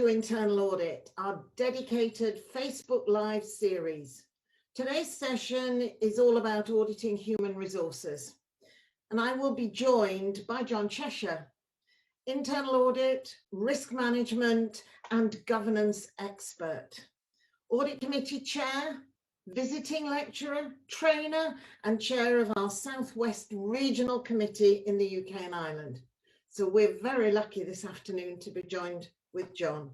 to Internal Audit, our dedicated Facebook Live series. Today's session is all about auditing human resources, and I will be joined by Chesshire, Internal Audit, Risk Management and Governance Expert, Audit Committee Chair, Visiting Lecturer, Trainer and Chair of our Southwest Regional Committee in the UK and Ireland. So we're very lucky this afternoon to be joined with John.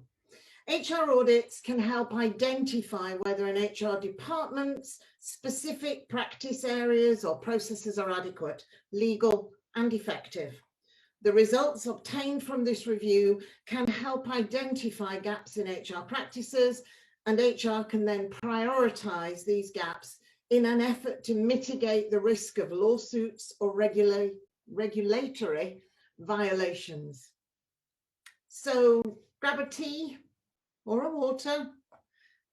HR audits can help identify whether an HR department's specific practice areas or processes are adequate, legal and effective. The results obtained from this review can help identify gaps in HR practices, and HR can then prioritise these gaps in an effort to mitigate the risk of lawsuits or regulatory violations. So grab a tea or a water.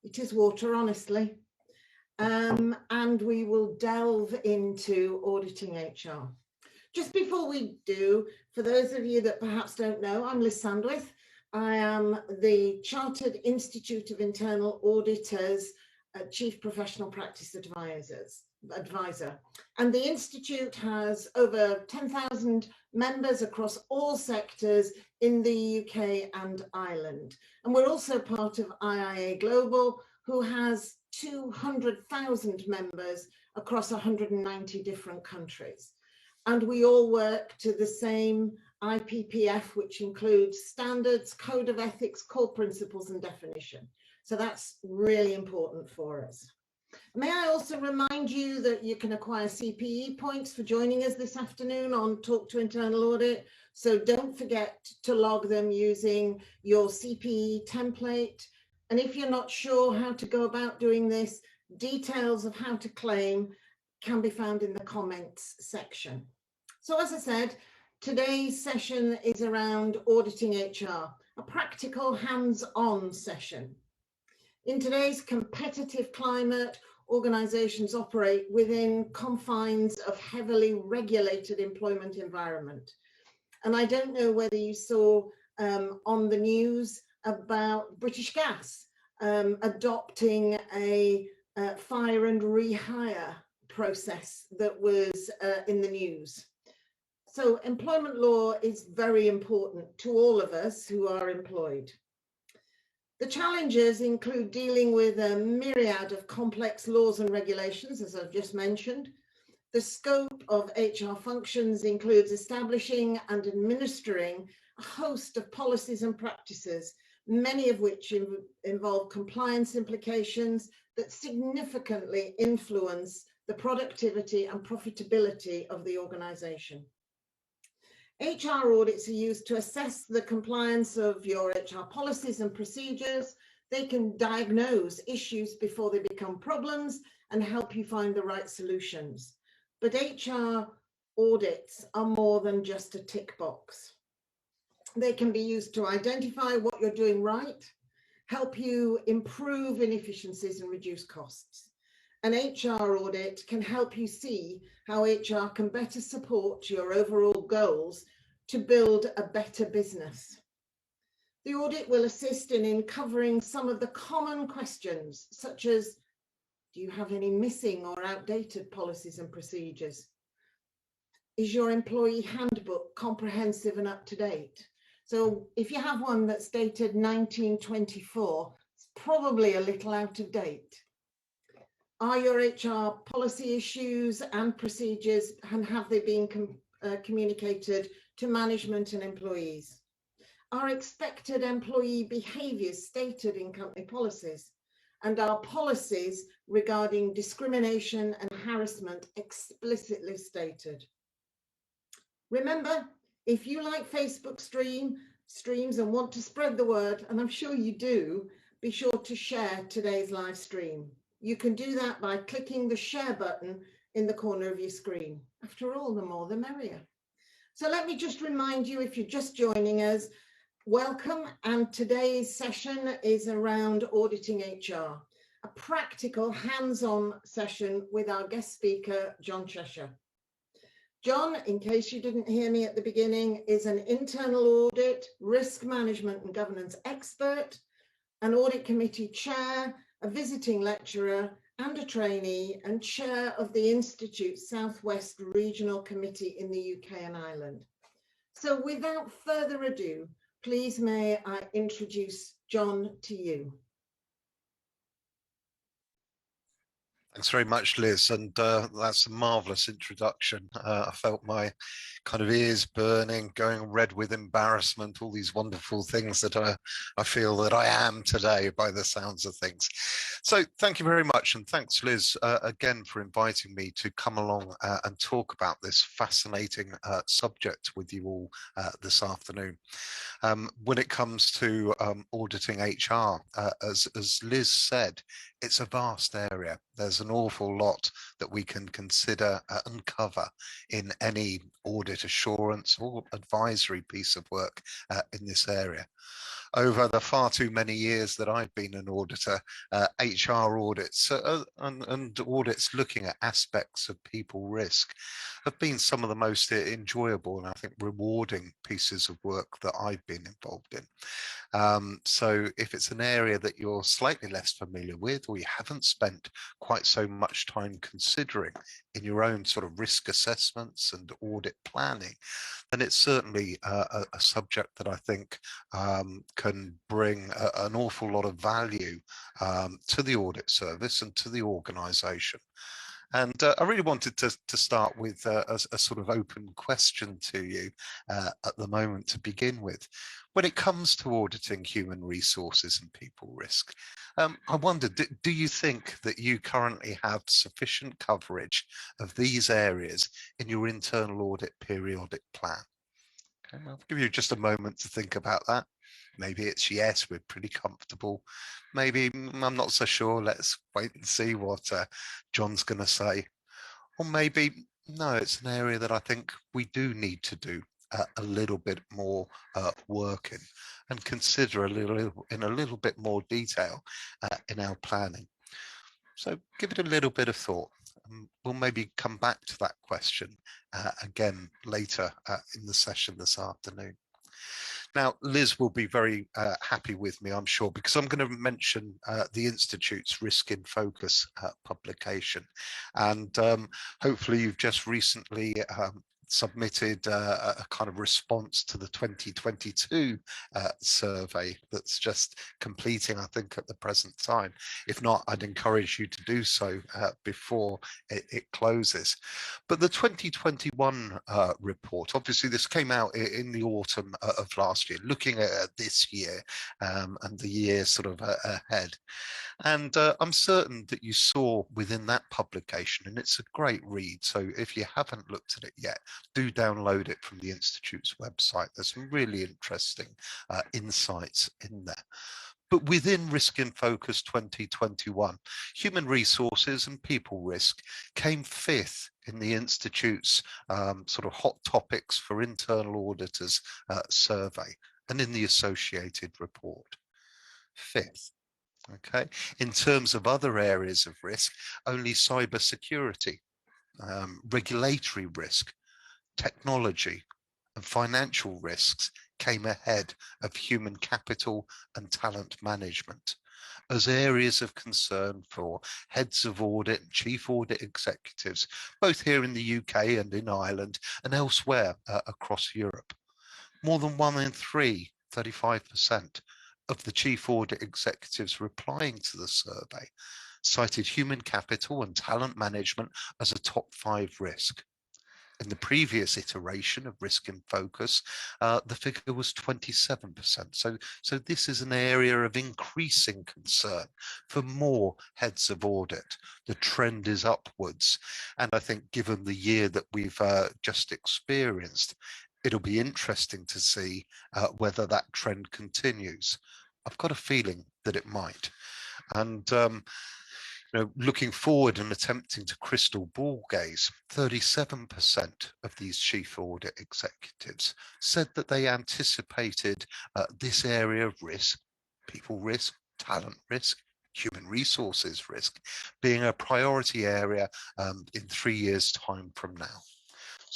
It is water, honestly. And we will delve into auditing HR. Just before we do, for those of you that perhaps don't know, I'm Liz Sandwith. I am the Chartered Institute of Internal Auditors Chief Professional Practice Advisor. And the Institute has over 10,000 members across all sectors in the UK and Ireland. And we're also part of IIA Global, who has 200,000 members across 190 different countries. And we all work to the same IPPF, which includes standards, code of ethics, core principles and definition. So that's really important for us. May I also remind you that you can acquire CPE points for joining us this afternoon on Talk to Internal Audit. So don't forget to log them using your CPE template. And if you're not sure how to go about doing this, details of how to claim can be found in the comments section. So as I said, today's session is around auditing HR, a practical hands-on session. In today's competitive climate, organisations operate within confines of heavily regulated employment environment. And I don't know whether you saw on the news about British Gas adopting a fire and rehire process that was in the news. So employment law is very important to all of us who are employed. The challenges include dealing with a myriad of complex laws and regulations, as I've just mentioned. The scope of HR functions includes establishing and administering a host of policies and practices, many of which involve compliance implications that significantly influence the productivity and profitability of the organisation. HR audits are used to assess the compliance of your HR policies and procedures. They can diagnose issues before they become problems and help you find the right solutions. But HR audits are more than just a tick box. They can be used to identify what you're doing right, help you improve inefficiencies and reduce costs. An HR audit can help you see how HR can better support your overall goals to build a better business. The audit will assist in uncovering some of the common questions, such as, do you have any missing or outdated policies and procedures? Is your employee handbook comprehensive and up to date? So if you have one that's dated 1924, it's probably a little out of date. Are your HR policy issues and procedures, and have they been communicated to management and employees? Are expected employee behaviours stated in company policies? And are policies regarding discrimination and harassment explicitly stated? Remember, if you like Facebook streams and want to spread the word, and I'm sure you do, be sure to share today's live stream. You can do that by clicking the share button in the corner of your screen. After all, the more the merrier. So let me just remind you, if you're just joining us, welcome. And today's session is around auditing HR, a practical hands-on session with our guest speaker, Chesshire. John, in case you didn't hear me at the beginning, is an internal audit, risk management and governance expert, an audit committee chair, a visiting lecturer and a trainee, and chair of the Institute's Southwest Regional Committee in the UK and Ireland. So without further ado, please may I introduce John to you. Thanks very much, Liz, and that's a marvellous introduction. I felt my kind of ears burning, going red with embarrassment, all these wonderful things that I feel that I am today by the sounds of things. So thank you very much, and thanks, Liz, again for inviting me to come along and talk about this fascinating subject with you all this afternoon. When it comes to auditing HR, as Liz said, it's a vast area. There's an awful lot that we can consider and cover in any audit assurance or advisory piece of work in this area. Over the far too many years that I've been an auditor, HR audits and audits looking at aspects of people risk have been some of the most enjoyable and I think rewarding pieces of work that I've been involved in. So if it's an area that you're slightly less familiar with, or you haven't spent quite so much time considering in your own sort of risk assessments and audit planning, then it's certainly a subject that I think can bring an awful lot of value to the audit service and to the organisation. And I really wanted to start with a sort of open question to you at the moment to begin with. When it comes to auditing human resources and people risk, I wondered, do you think that you currently have sufficient coverage of these areas in your internal audit periodic plan? Okay, I'll give you just a moment to think about that. Maybe it's yes, we're pretty comfortable. Maybe I'm not so sure. Let's wait and see what John's going to say. Or maybe no, it's an area that I think we do need to do a little bit more work in and consider in a little bit more detail in our planning. So give it a little bit of thought. We'll maybe come back to that question again later in the session this afternoon. Now, Liz will be very happy with me, I'm sure, because I'm going to mention the Institute's Risk in Focus publication. And hopefully you've just recently submitted a kind of response to the 2022 survey that's just completing, I think, at the present time. If not, I'd encourage you to do so before it closes. But the 2021 report, obviously this came out in the autumn of last year, looking at this year and the year sort of ahead. And I'm certain that you saw within that publication, and it's a great read. So if you haven't looked at it yet, do download it from the Institute's website. There's some really interesting insights in there. But within Risk in Focus 2021, human resources and people risk came fifth in the Institute's sort of hot topics for internal auditors survey and in the associated report. Fifth. Okay. In terms of other areas of risk, only cybersecurity, regulatory risk, technology, and financial risks came ahead of human capital and talent management as areas of concern for heads of audit and chief audit executives, both here in the UK and in Ireland and elsewhere across Europe. More than 1 in 3, 35%, of the chief audit executives replying to the survey cited human capital and talent management as a top 5 risk. In the previous iteration of Risk in Focus, the figure was 27%. So this is an area of increasing concern for more heads of audit. The trend is upwards. And I think given the year that we've just experienced, it'll be interesting to see whether that trend continues. I've got a feeling that it might. And looking forward and attempting to crystal ball gaze, 37% of these chief audit executives said that they anticipated this area of risk, people risk, talent risk, human resources risk, being a priority area in 3 years' time from now.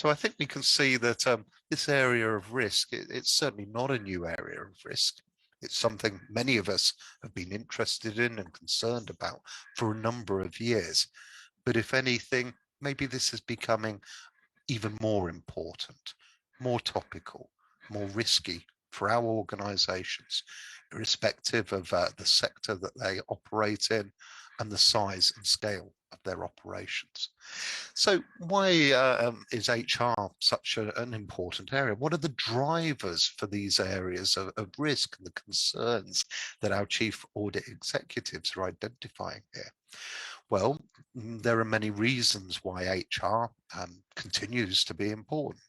So I think we can see that this area of risk, it's certainly not a new area of risk. It's something many of us have been interested in and concerned about for a number of years. But if anything, maybe this is becoming even more important, more topical, more risky for our organisations, irrespective of the sector that they operate in and the size and scale of their operations. So why is HR such an important area? What are the drivers for these areas of risk and the concerns that our chief audit executives are identifying here? Well, there are many reasons why HR continues to be important.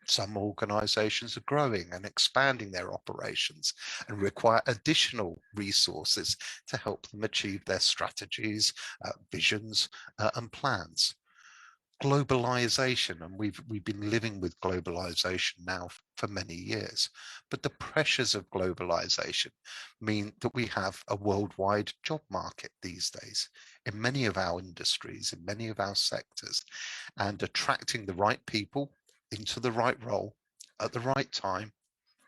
Some organizations are growing and expanding their operations and require additional resources to help them achieve their strategies, visions, and plans. Globalization, and we've been living with globalization now for many years, but the pressures of globalization mean that we have a worldwide job market these days in many of our industries, in many of our sectors, and attracting the right people into the right role at the right time,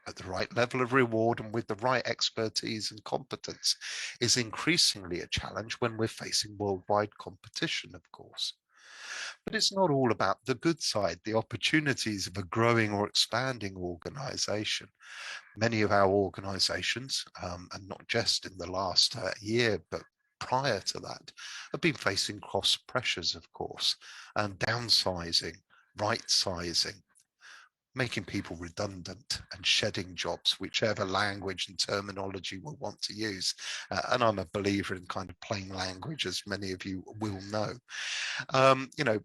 at the right level of reward, and with the right expertise and competence is increasingly a challenge when we're facing worldwide competition, of course. But it's not all about the good side, the opportunities of a growing or expanding organization. Many of our organizations, and not just in the last year, but prior to that, have been facing cost pressures, of course, and downsizing, right sizing, making people redundant and shedding jobs, whichever language and terminology we'll want to use. And I'm a believer in kind of plain language, as many of you will know. You know,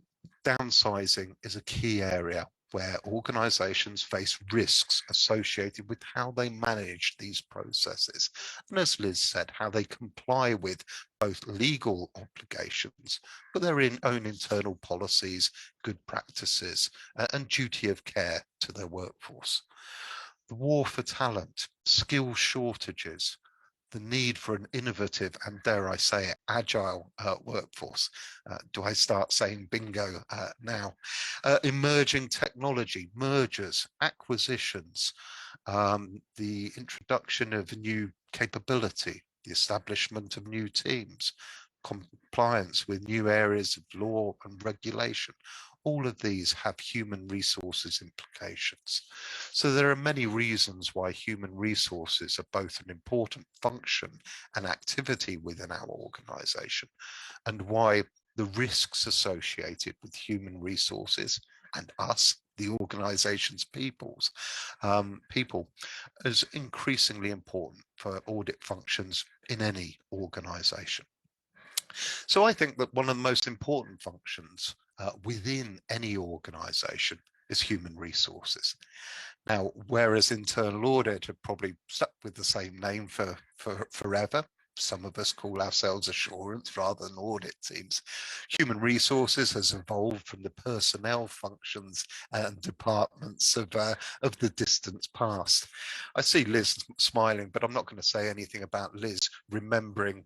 downsizing is a key area where organizations face risks associated with how they manage these processes. And as Liz said, how they comply with both legal obligations, but their own internal policies, good practices, and duty of care to their workforce. The war for talent, skill shortages, the need for an innovative and, dare I say it, agile workforce. Do I start saying bingo now? Emerging technology, mergers, acquisitions, the introduction of new capability, the establishment of new teams, compliance with new areas of law and regulation. All of these have human resources implications. So there are many reasons why human resources are both an important function and activity within our organization, and why the risks associated with human resources and us, the organization's people, is increasingly important for audit functions in any organization. So I think that one of the most important functions within any organization is human resources. Now, whereas internal audit have probably stuck with the same name for forever, some of us call ourselves assurance rather than audit teams. Human resources has evolved from the personnel functions and departments of the distant past. I see Liz smiling, but I'm not going to say anything about Liz remembering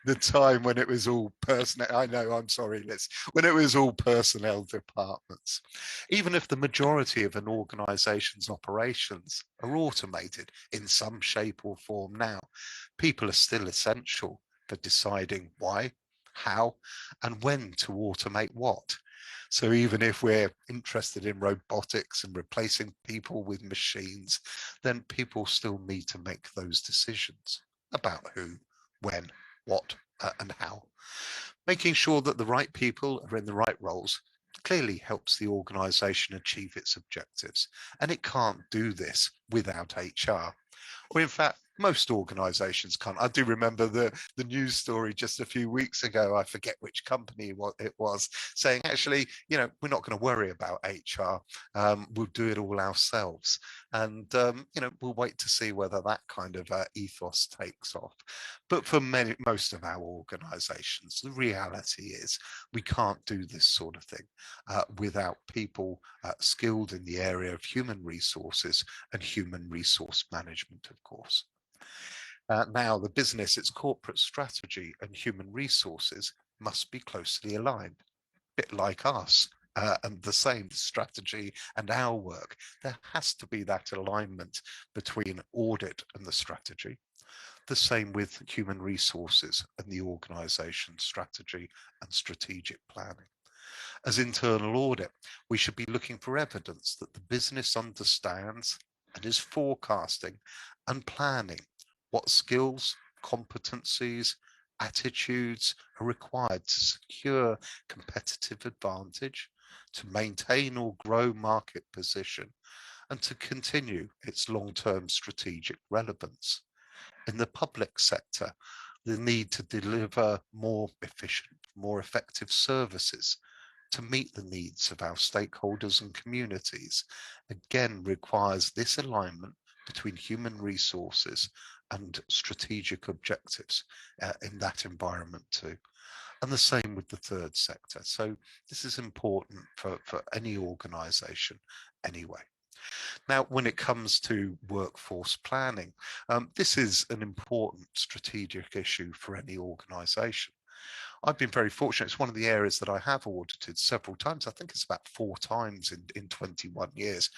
the time when it was all personnel. I know, I'm sorry, Liz, when it was all personnel departments. Even if the majority of an organization's operations are automated in some shape or form now, people are still essential for deciding why, how, and when to automate what. So even if we're interested in robotics and replacing people with machines, then people still need to make those decisions about who, when, what, and how. Making sure that the right people are in the right roles clearly helps the organisation achieve its objectives, and it can't do this without HR. Or in fact, most organisations can't. I do remember the news story just a few weeks ago, I forget which company it was, saying actually, you know, we're not going to worry about HR, we'll do it all ourselves. And, you know, we'll wait to see whether that kind of ethos takes off. But for most of our organisations, the reality is we can't do this sort of thing without people skilled in the area of human resources and human resource management, of course. Now, the business, its corporate strategy and human resources must be closely aligned, a bit like us and the same strategy and our work. There has to be that alignment between audit and the strategy. The same with human resources and the organisation strategy and strategic planning. As internal audit, we should be looking for evidence that the business understands and is forecasting and planning what skills, competencies, attitudes are required to secure competitive advantage, to maintain or grow market position, and to continue its long-term strategic relevance. In the public sector, the need to deliver more efficient, more effective services to meet the needs of our stakeholders and communities, again requires this alignment between human resources and strategic objectives in that environment too. And the same with the third sector. So this is important for any organisation anyway. Now, when it comes to workforce planning, this is an important strategic issue for any organisation. I've been very fortunate. It's one of the areas that I have audited several times. I think it's about 4 times in 21 years.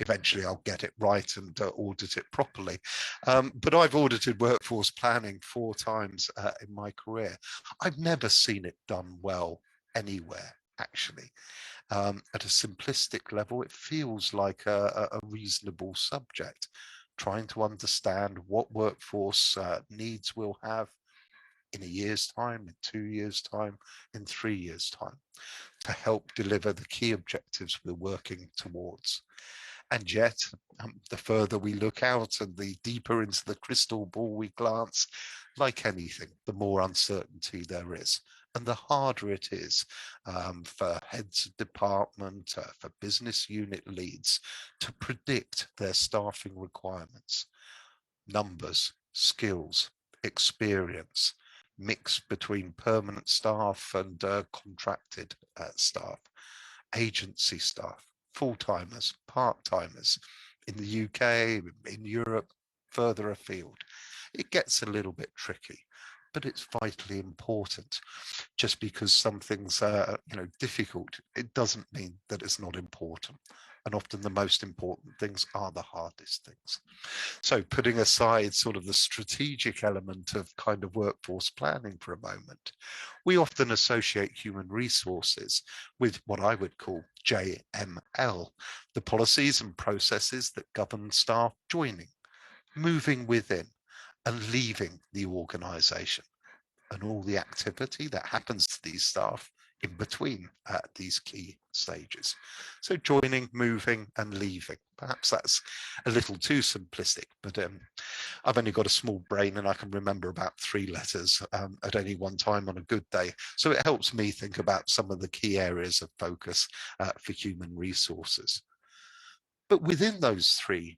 Eventually I'll get it right and audit it properly. But I've audited workforce planning 4 times in my career. I've never seen it done well anywhere, actually. At a simplistic level, it feels like a reasonable subject, trying to understand what workforce needs we'll have in a year's time, in 2 years' time, in 3 years' time, to help deliver the key objectives we're working towards. And yet, the further we look out and the deeper into the crystal ball we glance, like anything, the more uncertainty there is. And the harder it is for heads of department, for business unit leads to predict their staffing requirements, numbers, skills, experience, mix between permanent staff and contracted staff, agency staff, full-timers, part-timers in the UK, in Europe, further afield. It gets a little bit tricky, but it's vitally important. Just because something's difficult, it doesn't mean that it's not important. And often the most important things are the hardest things. So putting aside sort of the strategic element of kind of workforce planning for a moment, we often associate human resources with what I would call JML, the policies and processes that govern staff joining, moving within and leaving the organisation, and all the activity that happens to these staff in between these key stages. So joining, moving and leaving. Perhaps that's a little too simplistic, but I've only got a small brain and I can remember about 3 letters at any one time on a good day. So it helps me think about some of the key areas of focus for human resources. But within those 3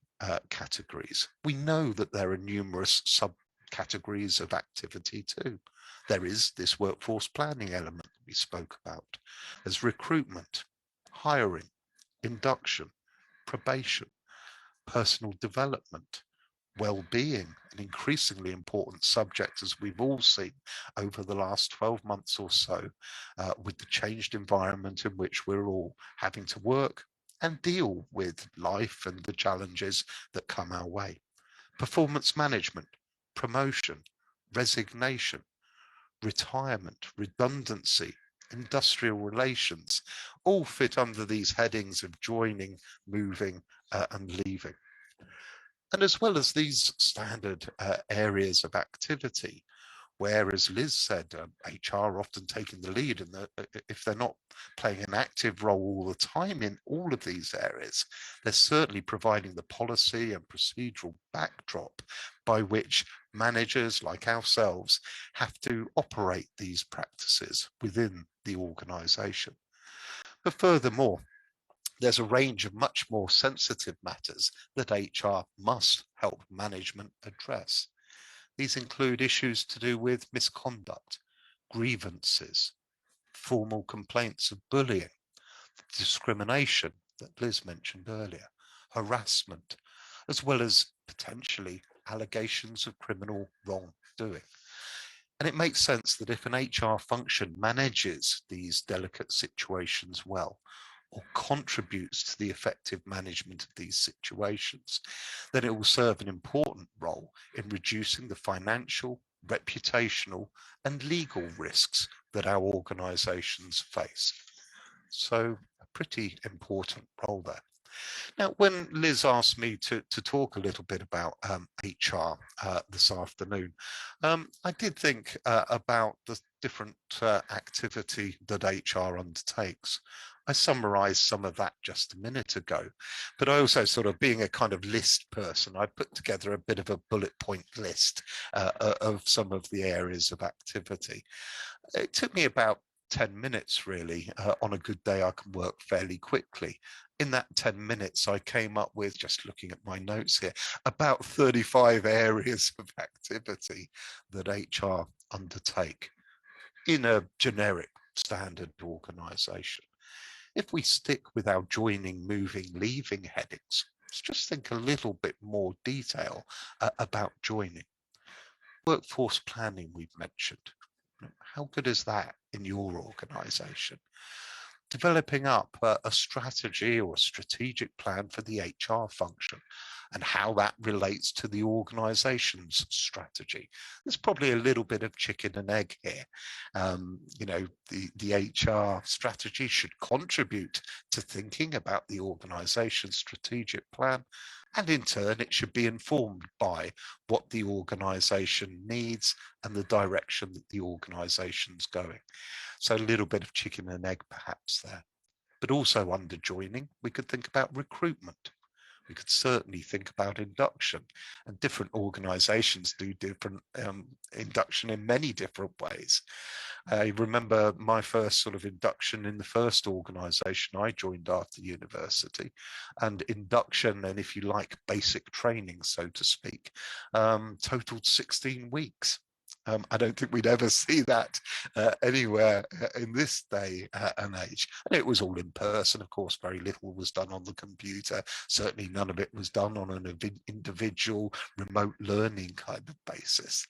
categories, we know that there are numerous subcategories of activity too. There is this workforce planning element that we spoke about. There's recruitment, hiring, induction, probation, personal development, well-being, an increasingly important subject, as we've all seen over the last 12 months or so, with the changed environment in which we're all having to work and deal with life and the challenges that come our way. Performance management, promotion, resignation, retirement, redundancy, industrial relations, all fit under these headings of joining, moving, and leaving. And as well as these standard areas of activity, where, as Liz said, HR often taking the lead, and if they're not playing an active role all the time in all of these areas, they're certainly providing the policy and procedural backdrop by which managers like ourselves have to operate these practices within the organisation. But furthermore, there's a range of much more sensitive matters that HR must help management address. These include issues to do with misconduct, grievances, formal complaints of bullying, discrimination that Liz mentioned earlier, harassment, as well as potentially allegations of criminal wrongdoing. And it makes sense that if an HR function manages these delicate situations well, or contributes to the effective management of these situations, then it will serve an important role in reducing the financial, reputational, and legal risks that our organisations face. So a pretty important role there. Now, when Liz asked me to talk a little bit about HR this afternoon, I did think about the different activity that HR undertakes. I summarised some of that just a minute ago, but I also sort of, being a kind of list person, I put together a bit of a bullet point list of some of the areas of activity. It took me about 10 minutes really. On a good day, I can work fairly quickly. In that 10 minutes, I came up with, just looking at my notes here, about 35 areas of activity that HR undertake in a generic standard organisation. If we stick with our joining, moving, leaving headings, let's just think a little bit more detail about joining. Workforce planning we've mentioned. How good is that in your organisation? Developing up a strategy or a strategic plan for the HR function and how that relates to the organisation's strategy. There's probably a little bit of chicken and egg here. The HR strategy should contribute to thinking about the organisation's strategic plan, and in turn it should be informed by what the organisation needs and the direction that the organisation's going. So a little bit of chicken and egg perhaps there. But also under joining, we could think about recruitment. We could certainly think about induction, and different organisations do different induction in many different ways. I remember my first sort of induction in the first organisation I joined after university, and induction, and if you like, basic training, so to speak, totaled 16 weeks. I don't think we'd ever see that anywhere in this day and age. And it was all in person, of course. Very little was done on the computer. Certainly none of it was done on an individual remote learning kind of basis.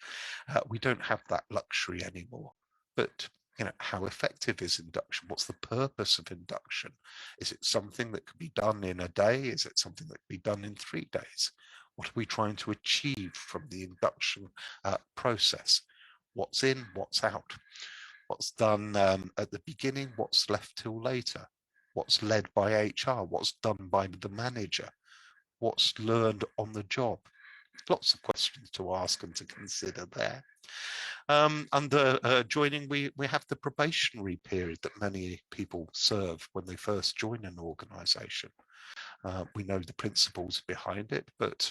We don't have that luxury anymore. But how effective is induction? What's the purpose of induction? Is it something that could be done in a day? Is it something that could be done in 3 days? What are we trying to achieve from the induction process? What's in, what's out? What's done at the beginning? What's left till later? What's led by HR? What's done by the manager? What's learned on the job? Lots of questions to ask and to consider there. Under joining, we have the probationary period that many people serve when they first join an organisation. We know the principles behind it, but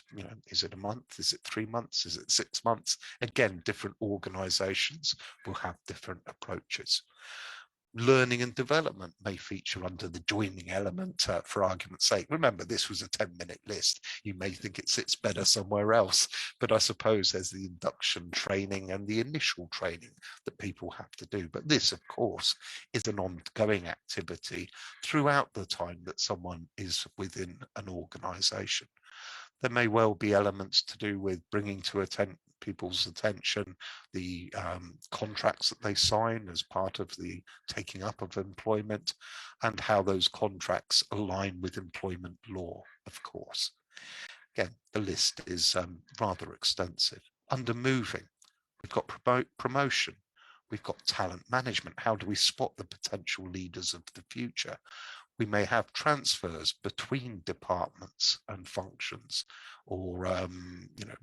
is it a month? Is it 3 months? Is it 6 months? Again, different organisations will have different approaches. Learning and development may feature under the joining element, for argument's sake. Remember, this was a 10-minute list. You may think it sits better somewhere else, but I suppose there's the induction training and the initial training that people have to do. But this, of course, is an ongoing activity throughout the time that someone is within an organisation. There may well be elements to do with bringing to people's attention the contracts that they sign as part of the taking up of employment, and how those contracts align with employment law, of course. Again, the list is rather extensive. Under moving, we've got promotion, we've got talent management. How do we spot the potential leaders of the future? We may have transfers between departments and functions, or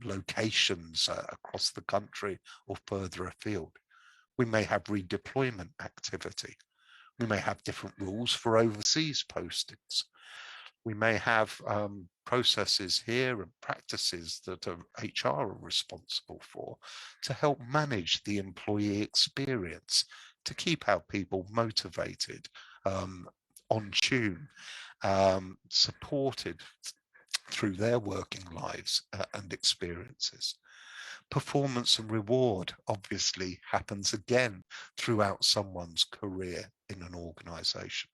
locations across the country or further afield. We may have redeployment activity. We may have different rules for overseas postings. We may have processes here and practices that HR are responsible for to help manage the employee experience, to keep our people motivated, on tune, supported through their working lives and experiences. Performance and reward obviously happens again throughout someone's career in an organisation.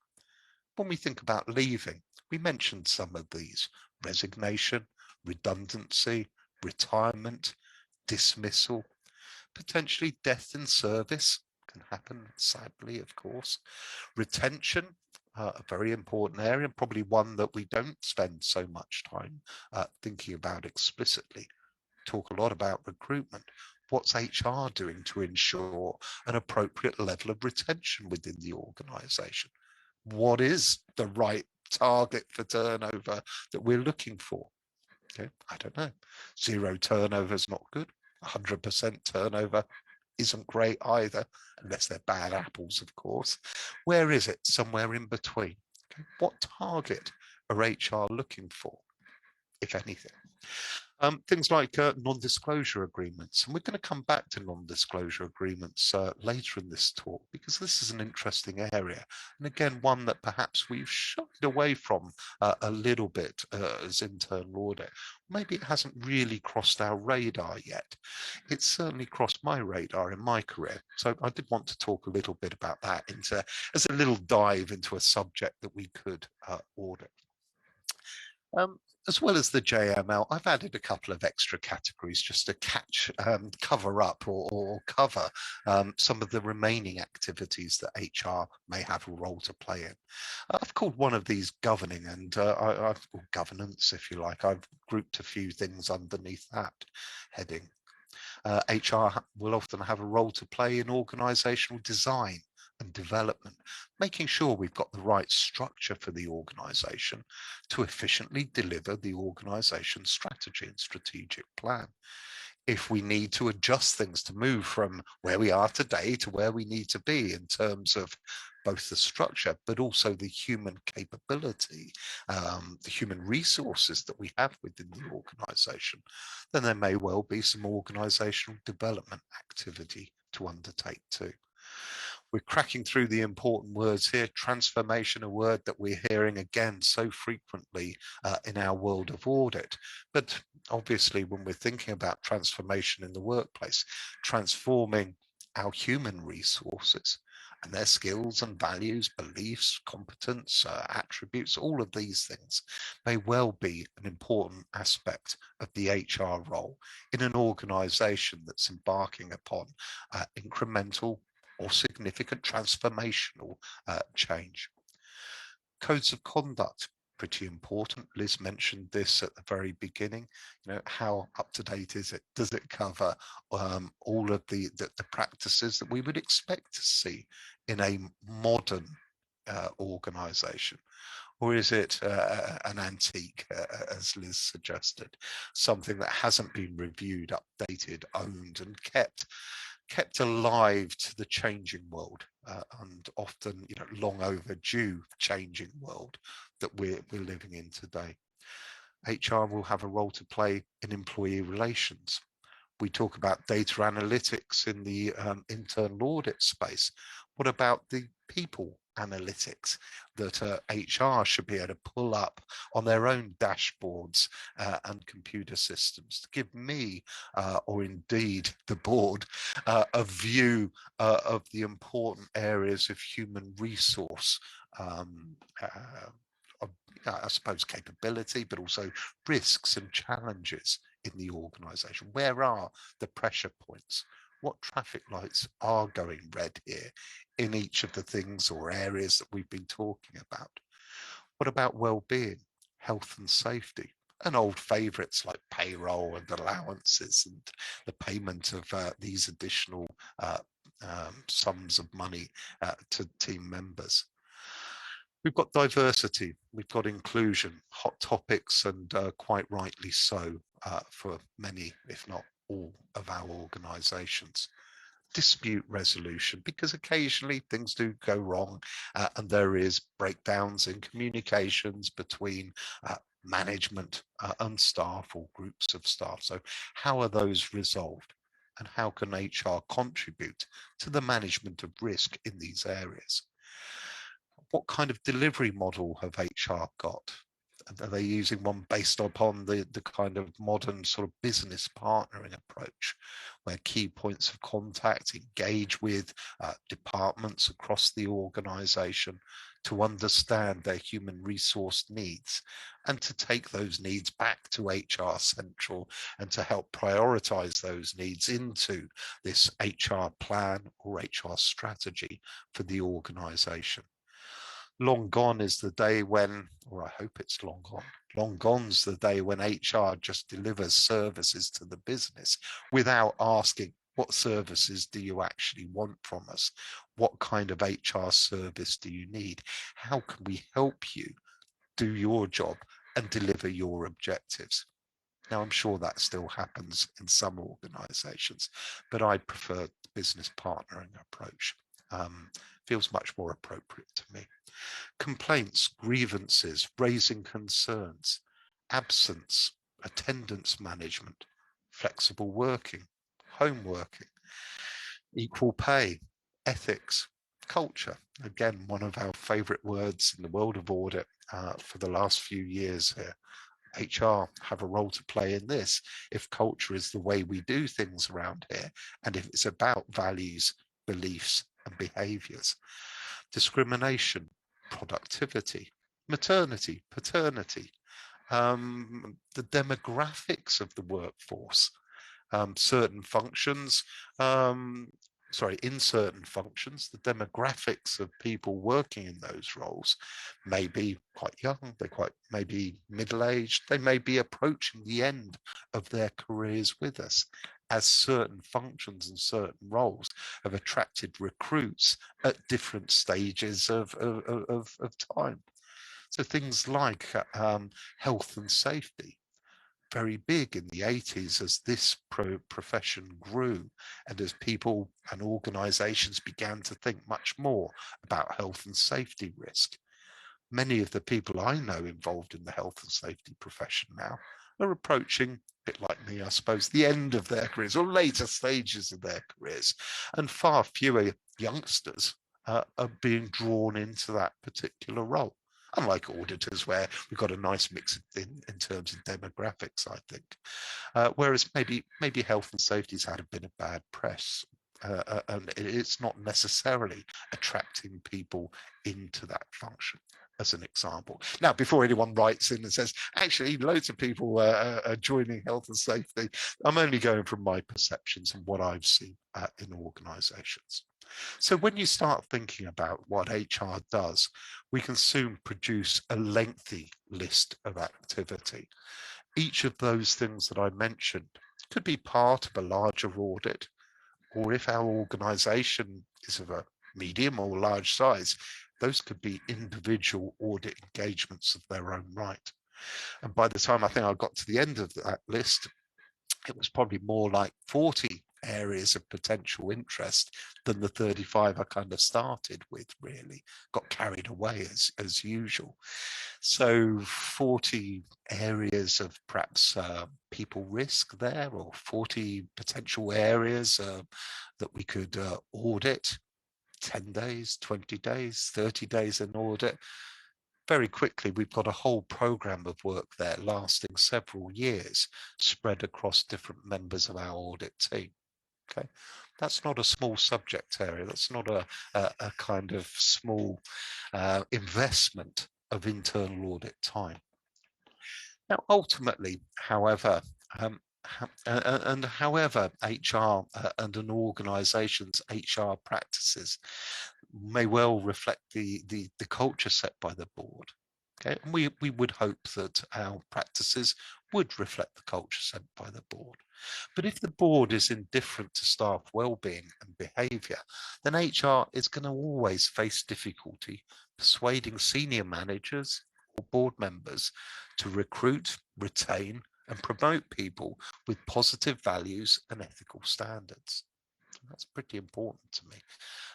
When we think about leaving, we mentioned some of these: resignation, redundancy, retirement, dismissal. Potentially death in service can happen, sadly, of course. Retention, a very important area, probably one that we don't spend so much time thinking about explicitly. Talk a lot about recruitment. What's HR doing to ensure an appropriate level of retention within the organisation? What is the right target for turnover that we're looking for? Okay, I don't know. Zero turnover is not good. 100% turnover isn't great either, unless they're bad apples, of course. Where is it? Somewhere in between. Okay. What target are HR looking for, if anything? Things like non-disclosure agreements, and we're going to come back to non-disclosure agreements later in this talk, because this is an interesting area, and again one that perhaps we've shied away from a little bit as internal audit. Maybe it hasn't really crossed our radar yet. It's certainly crossed my radar in my career, so I did want to talk a little bit about that as a little dive into a subject that we could audit. As well as the JML, I've added a couple of extra categories just to cover up or cover some of the remaining activities that HR may have a role to play in. I've called one of these governing, and or governance, if you like. I've grouped a few things underneath that heading. HR will often have a role to play in organisational design and development, making sure we've got the right structure for the organisation to efficiently deliver the organisation's strategy and strategic plan. If we need to adjust things to move from where we are today to where we need to be in terms of both the structure, but also the human capability, the human resources that we have within the organisation, then there may well be some organisational development activity to undertake too. We're cracking through the important words here. Transformation, a word that we're hearing again so frequently in our world of audit. But obviously, when we're thinking about transformation in the workplace, transforming our human resources and their skills and values, beliefs, competence, attributes, all of these things may well be an important aspect of the HR role in an organisation that's embarking upon incremental or significant transformational change. Codes of conduct, pretty important. Liz mentioned this at the very beginning. You know, how up to date is it? Does it cover all of the practices that we would expect to see in a modern organisation? Or is it an antique, as Liz suggested, something that hasn't been reviewed, updated, owned, and kept alive to the changing world, and often, you know, long overdue changing world that we're living in today? HR will have a role to play in employee relations. We talk about data analytics in the internal audit space. What about the people analytics that HR should be able to pull up on their own dashboards and computer systems to give me, or indeed the board, a view of the important areas of human resource, I suppose capability, but also risks and challenges in the organisation? Where are the pressure points? What traffic lights are going red here in each of the things or areas that we've been talking about? What about well-being, health and safety, and old favourites like payroll and allowances and the payment of these additional sums of money to team members? We've got diversity, we've got inclusion, hot topics, and quite rightly so for many, if not all, of our organisations. Dispute resolution, because occasionally things do go wrong and there is breakdowns in communications between management and staff or groups of staff. So how are those resolved, and how can HR contribute to the management of risk in these areas? What kind of delivery model have HR got? Are they using one based upon the kind of modern sort of business partnering approach, where key points of contact engage with departments across the organization to understand their human resource needs and to take those needs back to HR Central and to help prioritize those needs into this HR plan or HR strategy for the organization? Long gone is the day when, or I hope it's long gone's the day when HR just delivers services to the business without asking, what services do you actually want from us? What kind of HR service do you need? How can we help you do your job and deliver your objectives? Now, I'm sure that still happens in some organizations, but I prefer the business partnering approach. Feels much more appropriate to me. Complaints, grievances, raising concerns, absence, attendance management, flexible working, home working, equal pay, ethics, culture. Again, one of our favorite words in the world of audit for the last few years here. HR have a role to play in this. If culture is the way we do things around here, and if it's about values, beliefs, and behaviors. Discrimination, productivity, maternity, paternity, the demographics of the workforce, certain functions, in certain functions, the demographics of people working in those roles may be quite young, may be middle-aged, they may be approaching the end of their careers with us, as certain functions and certain roles have attracted recruits at different stages of time. So things like health and safety, very big in the 80s as this profession grew and as people and organizations began to think much more about health and safety risk. Many of the people I know involved in the health and safety profession now are approaching, a bit like me, I suppose, the end of their careers or later stages of their careers, and far fewer youngsters are being drawn into that particular role. Unlike auditors, where we've got a nice mix in terms of demographics, I think. Whereas maybe health and safety's had a bit of bad press, and it's not necessarily attracting people into that function, as an example. Now, before anyone writes in and says, actually, loads of people are joining health and safety, I'm only going from my perceptions and what I've seen in organisations. So when you start thinking about what HR does, we can soon produce a lengthy list of activity. Each of those things that I mentioned could be part of a larger audit, or if our organisation is of a medium or large size, those could be individual audit engagements of their own right. And by the time I think I got to the end of that list, it was probably more like 40 areas of potential interest than the 35 I kind of started with, really. Got carried away as usual. So 40 areas of perhaps people risk there, or 40 potential areas that we could audit. 10 days, 20 days, 30 days in audit. Very quickly, we've got a whole program of work there lasting several years, spread across different members of our audit team. Okay, that's not a small subject area. That's not a kind of small investment of internal audit time. Now, ultimately, however, however HR and an organisation's HR practices may well reflect the culture set by the board. Okay, and we would hope that our practices would reflect the culture set by the board. But if the board is indifferent to staff well-being and behaviour, then HR is going to always face difficulty persuading senior managers or board members to recruit, retain, and promote people with positive values and ethical standards. That's pretty important to me.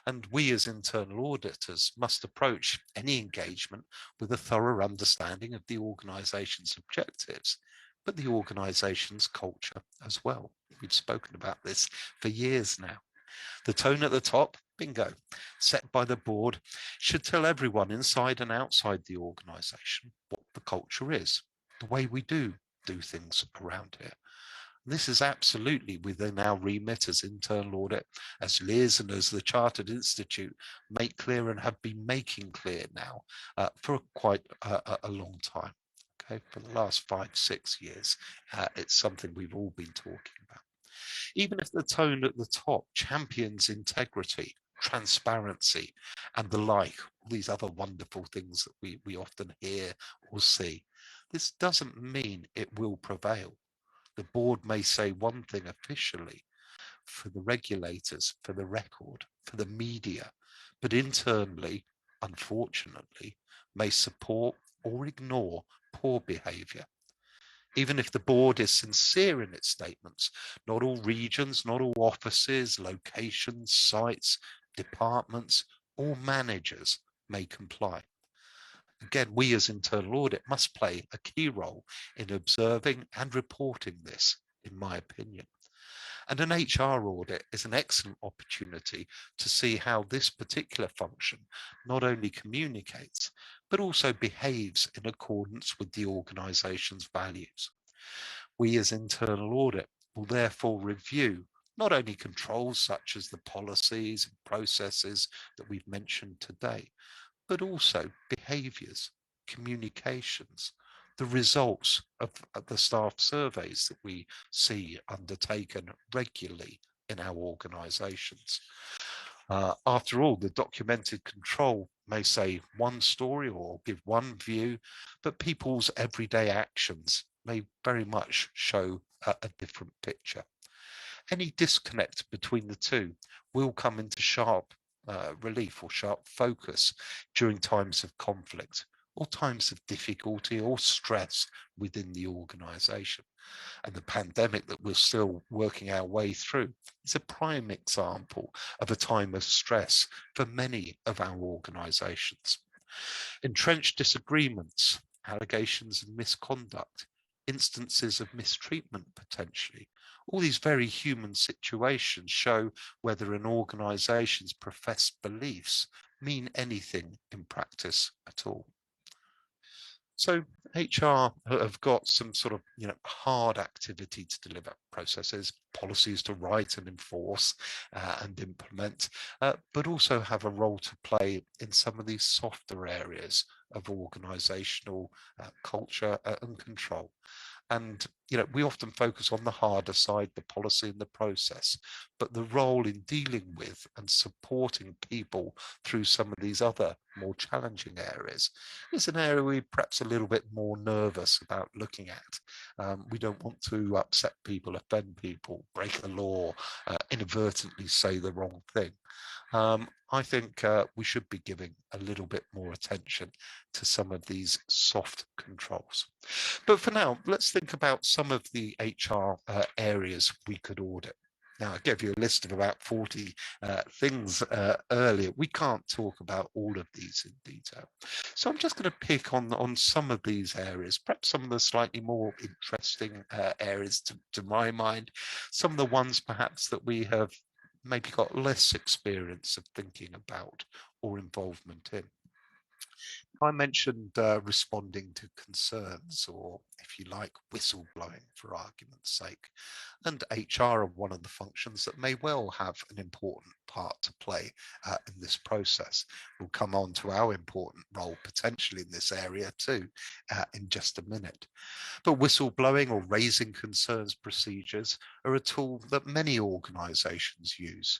And we as internal auditors must approach any engagement with a thorough understanding of the organisation's objectives, but the organisation's culture as well. We've spoken about this for years now. The tone at the top, bingo, set by the board, should tell everyone inside and outside the organisation what the culture is, the way we do things around here. This is absolutely within our remit as internal audit, as Liz and as the Chartered Institute make clear and have been making clear now for quite a long time. Okay, for the last 5-6 years, it's something we've all been talking about. Even if the tone at the top champions integrity, transparency, and the like, all these other wonderful things that we often hear or see, this doesn't mean it will prevail. The board may say one thing officially for the regulators, for the record, for the media, but internally, unfortunately, may support or ignore poor behaviour. Even if the board is sincere in its statements, not all regions, not all offices, locations, sites, departments, or managers may comply. Again, we as internal audit must play a key role in observing and reporting this, in my opinion. And an HR audit is an excellent opportunity to see how this particular function not only communicates, but also behaves in accordance with the organisation's values. We as internal audit will therefore review not only controls such as the policies and processes that we've mentioned today, but also behaviours, communications, the results of the staff surveys that we see undertaken regularly in our organisations. After all, the documented control may say one story or give one view, but people's everyday actions may very much show a different picture. Any disconnect between the two will come into sharp relief or sharp focus during times of conflict or times of difficulty or stress within the organisation. And the pandemic that we're still working our way through is a prime example of a time of stress for many of our organisations. Entrenched disagreements, allegations of misconduct, instances of mistreatment potentially, all these very human situations show whether an organisation's professed beliefs mean anything in practice at all. So HR have got some sort of hard activity to deliver, processes, policies to write and enforce and implement, but also have a role to play in some of these softer areas of organisational culture and control. And we often focus on the harder side, the policy and the process, but the role in dealing with and supporting people through some of these other more challenging areas is an area we're perhaps a little bit more nervous about looking at. We don't want to upset people, offend people, break the law, inadvertently say the wrong thing. I think we should be giving a little bit more attention to some of these soft controls. But for now, let's think about some of the HR areas we could audit. Now, I gave you a list of about 40 things earlier. We can't talk about all of these in detail. So I'm just going to pick on some of these areas, perhaps some of the slightly more interesting areas to my mind, some of the ones perhaps that we have maybe got less experience of thinking about or involvement in. I mentioned responding to concerns, or if you like, whistleblowing for argument's sake. And HR are one of the functions that may well have an important part to play in this process. We'll come on to our important role potentially in this area too in just a minute. But whistleblowing or raising concerns procedures are a tool that many organisations use,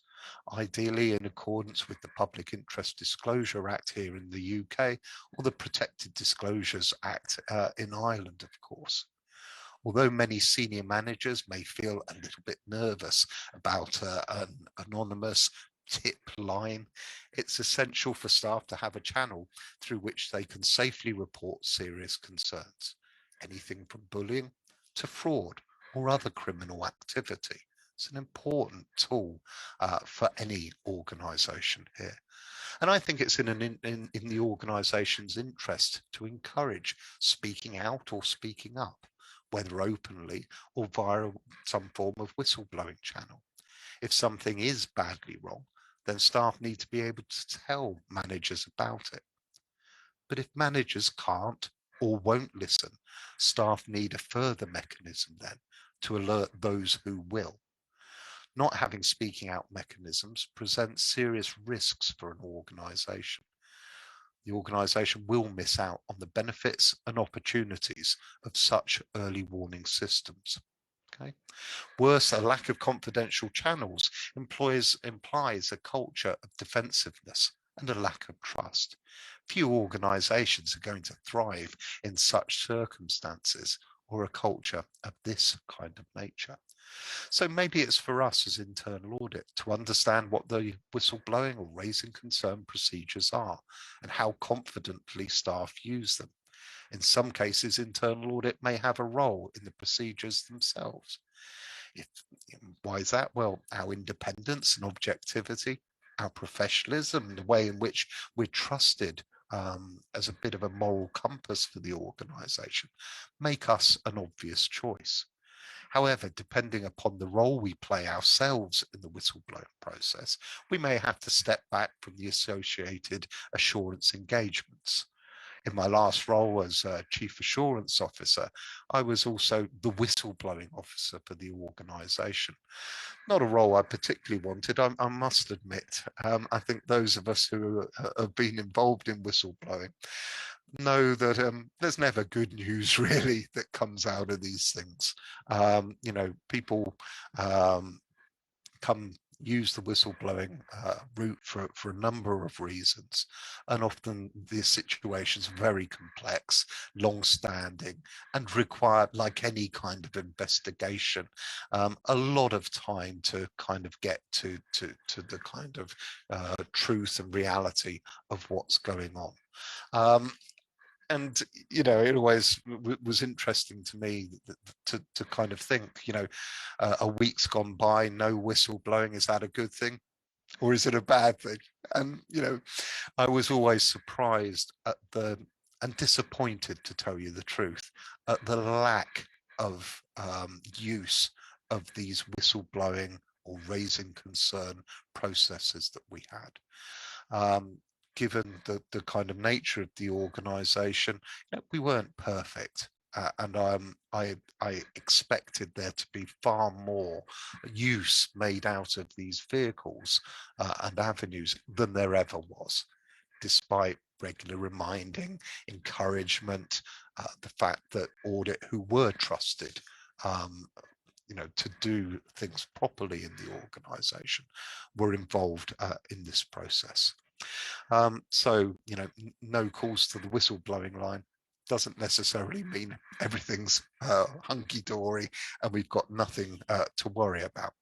ideally in accordance with the Public Interest Disclosure Act here in the UK, or the Protected Disclosures Act in Ireland, of course. Although many senior managers may feel a little bit nervous about an anonymous tip line, it's essential for staff to have a channel through which they can safely report serious concerns, anything from bullying to fraud or other criminal activity. It's an important tool for any organisation here. And I think it's in the organisation's interest to encourage speaking out or speaking up, whether openly or via some form of whistleblowing channel. If something is badly wrong, then staff need to be able to tell managers about it. But if managers can't or won't listen, staff need a further mechanism then to alert those who will. Not having speaking out mechanisms presents serious risks for an organisation. The organisation will miss out on the benefits and opportunities of such early warning systems. Okay. Worse, a lack of confidential channels implies a culture of defensiveness and a lack of trust. Few organisations are going to thrive in such circumstances or a culture of this kind of nature. So maybe it's for us as internal audit to understand what the whistleblowing or raising concern procedures are and how confidently staff use them. In some cases, internal audit may have a role in the procedures themselves. Why is that? Well, our independence and objectivity, our professionalism, and the way in which we're trusted as a bit of a moral compass for the organisation make us an obvious choice. However, depending upon the role we play ourselves in the whistleblowing process, we may have to step back from the associated assurance engagements. In my last role as Chief Assurance Officer, I was also the whistleblowing officer for the organisation. Not a role I particularly wanted, I must admit. I think those of us who have been involved in whistleblowing know that there's never good news really that comes out of these things. People come use the whistleblowing route for a number of reasons, and often the situation's very complex, long-standing, and require, like any kind of investigation, a lot of time to kind of get to the kind of truth and reality of what's going on. And it always was interesting to me to kind of think, a week's gone by, no whistleblowing, is that a good thing or is it a bad thing? And I was always surprised at and disappointed, to tell you the truth, at the lack of use of these whistleblowing or raising concern processes that we had. Given the kind of nature of the organisation, we weren't perfect. And I expected there to be far more use made out of these vehicles and avenues than there ever was, despite regular reminding, encouragement, the fact that audit who were trusted to do things properly in the organisation were involved in this process. So, no calls to the whistleblowing line doesn't necessarily mean everything's hunky-dory and we've got nothing to worry about,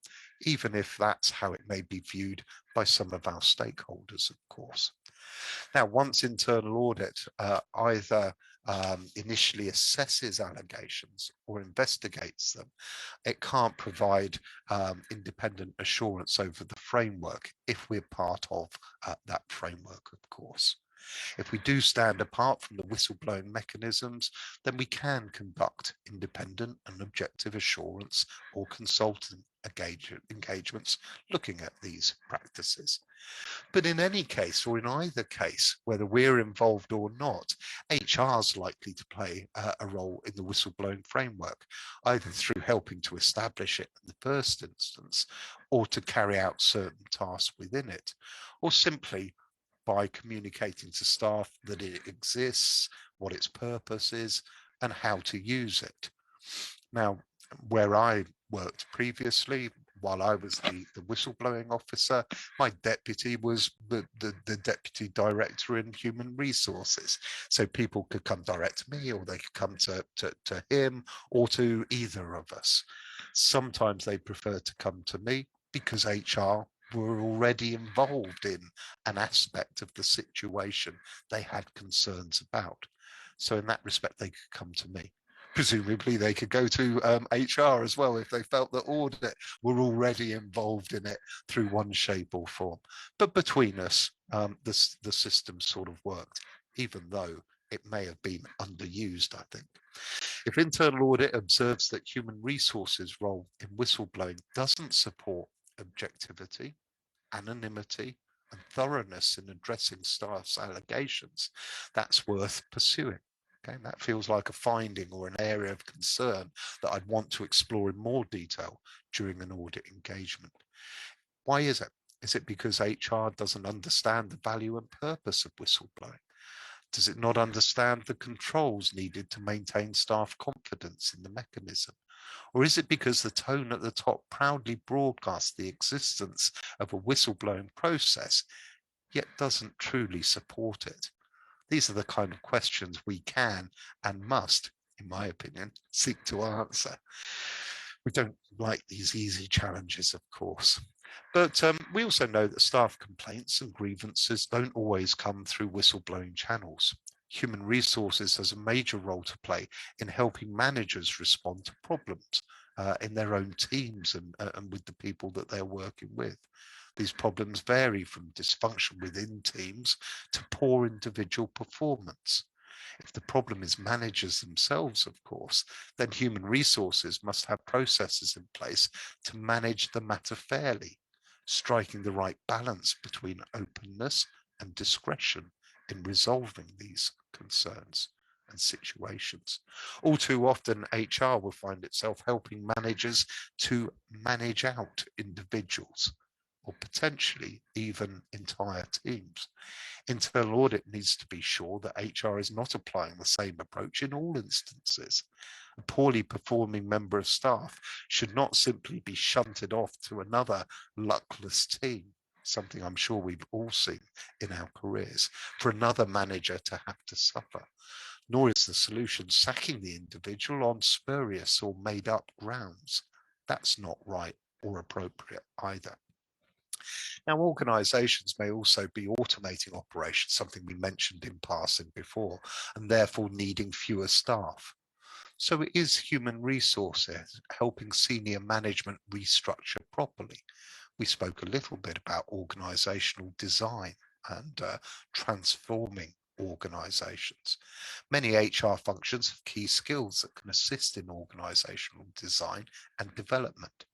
even if that's how it may be viewed by some of our stakeholders, of course. Now, once internal audit either initially assesses allegations or investigates them, it can't provide independent assurance over the framework if we're part of that framework, of course. If we do stand apart from the whistleblowing mechanisms, then we can conduct independent and objective assurance or consultant engagements looking at these practices. But in any case, or in either case, whether we're involved or not, HR is likely to play a role in the whistleblowing framework, either through helping to establish it in the first instance, or to carry out certain tasks within it, or simply by communicating to staff that it exists, what its purpose is, and how to use it. Now, where I worked previously, while I was the whistleblowing officer, my deputy was the deputy director in human resources. So people could come direct to me, or they could come to him, or to either of us. Sometimes they prefer to come to me because HR were already involved in an aspect of the situation they had concerns about. So in that respect, they could come to me. Presumably they could go to HR as well if they felt that audit were already involved in it through one shape or form. But between us, the system sort of worked, even though it may have been underused, I think. If internal audit observes that human resources role in whistleblowing doesn't support objectivity, anonymity, and thoroughness in addressing staff's allegations, that's worth pursuing. Okay, and that feels like a finding or an area of concern that I'd want to explore in more detail during an audit engagement. Why is it? Is it because HR doesn't understand the value and purpose of whistleblowing? Does it not understand the controls needed to maintain staff confidence in the mechanism? Or is it because the tone at the top proudly broadcasts the existence of a whistleblowing process, yet doesn't truly support it? These are the kind of questions we can and must, in my opinion, seek to answer. We don't like these easy challenges, of course. But we also know that staff complaints and grievances don't always come through whistleblowing channels. Human resources has a major role to play in helping managers respond to problems in their own teams and with the people that they're working with. These problems vary from dysfunction within teams to poor individual performance. If the problem is managers themselves, of course, then human resources must have processes in place to manage the matter fairly, striking the right balance between openness and discretion in resolving these concerns and situations. All too often, HR will find itself helping managers to manage out individuals or potentially even entire teams. Internal audit needs to be sure that HR is not applying the same approach in all instances. A poorly performing member of staff should not simply be shunted off to another luckless team, something I'm sure we've all seen in our careers, for another manager to have to suffer. Nor is the solution sacking the individual on spurious or made up grounds. That's not right or appropriate either. Now, organisations may also be automating operations, something we mentioned in passing before, and therefore needing fewer staff. So it is human resources helping senior management restructure properly. We spoke a little bit about organisational design and transforming organisations. Many HR functions have key skills that can assist in organisational design and development.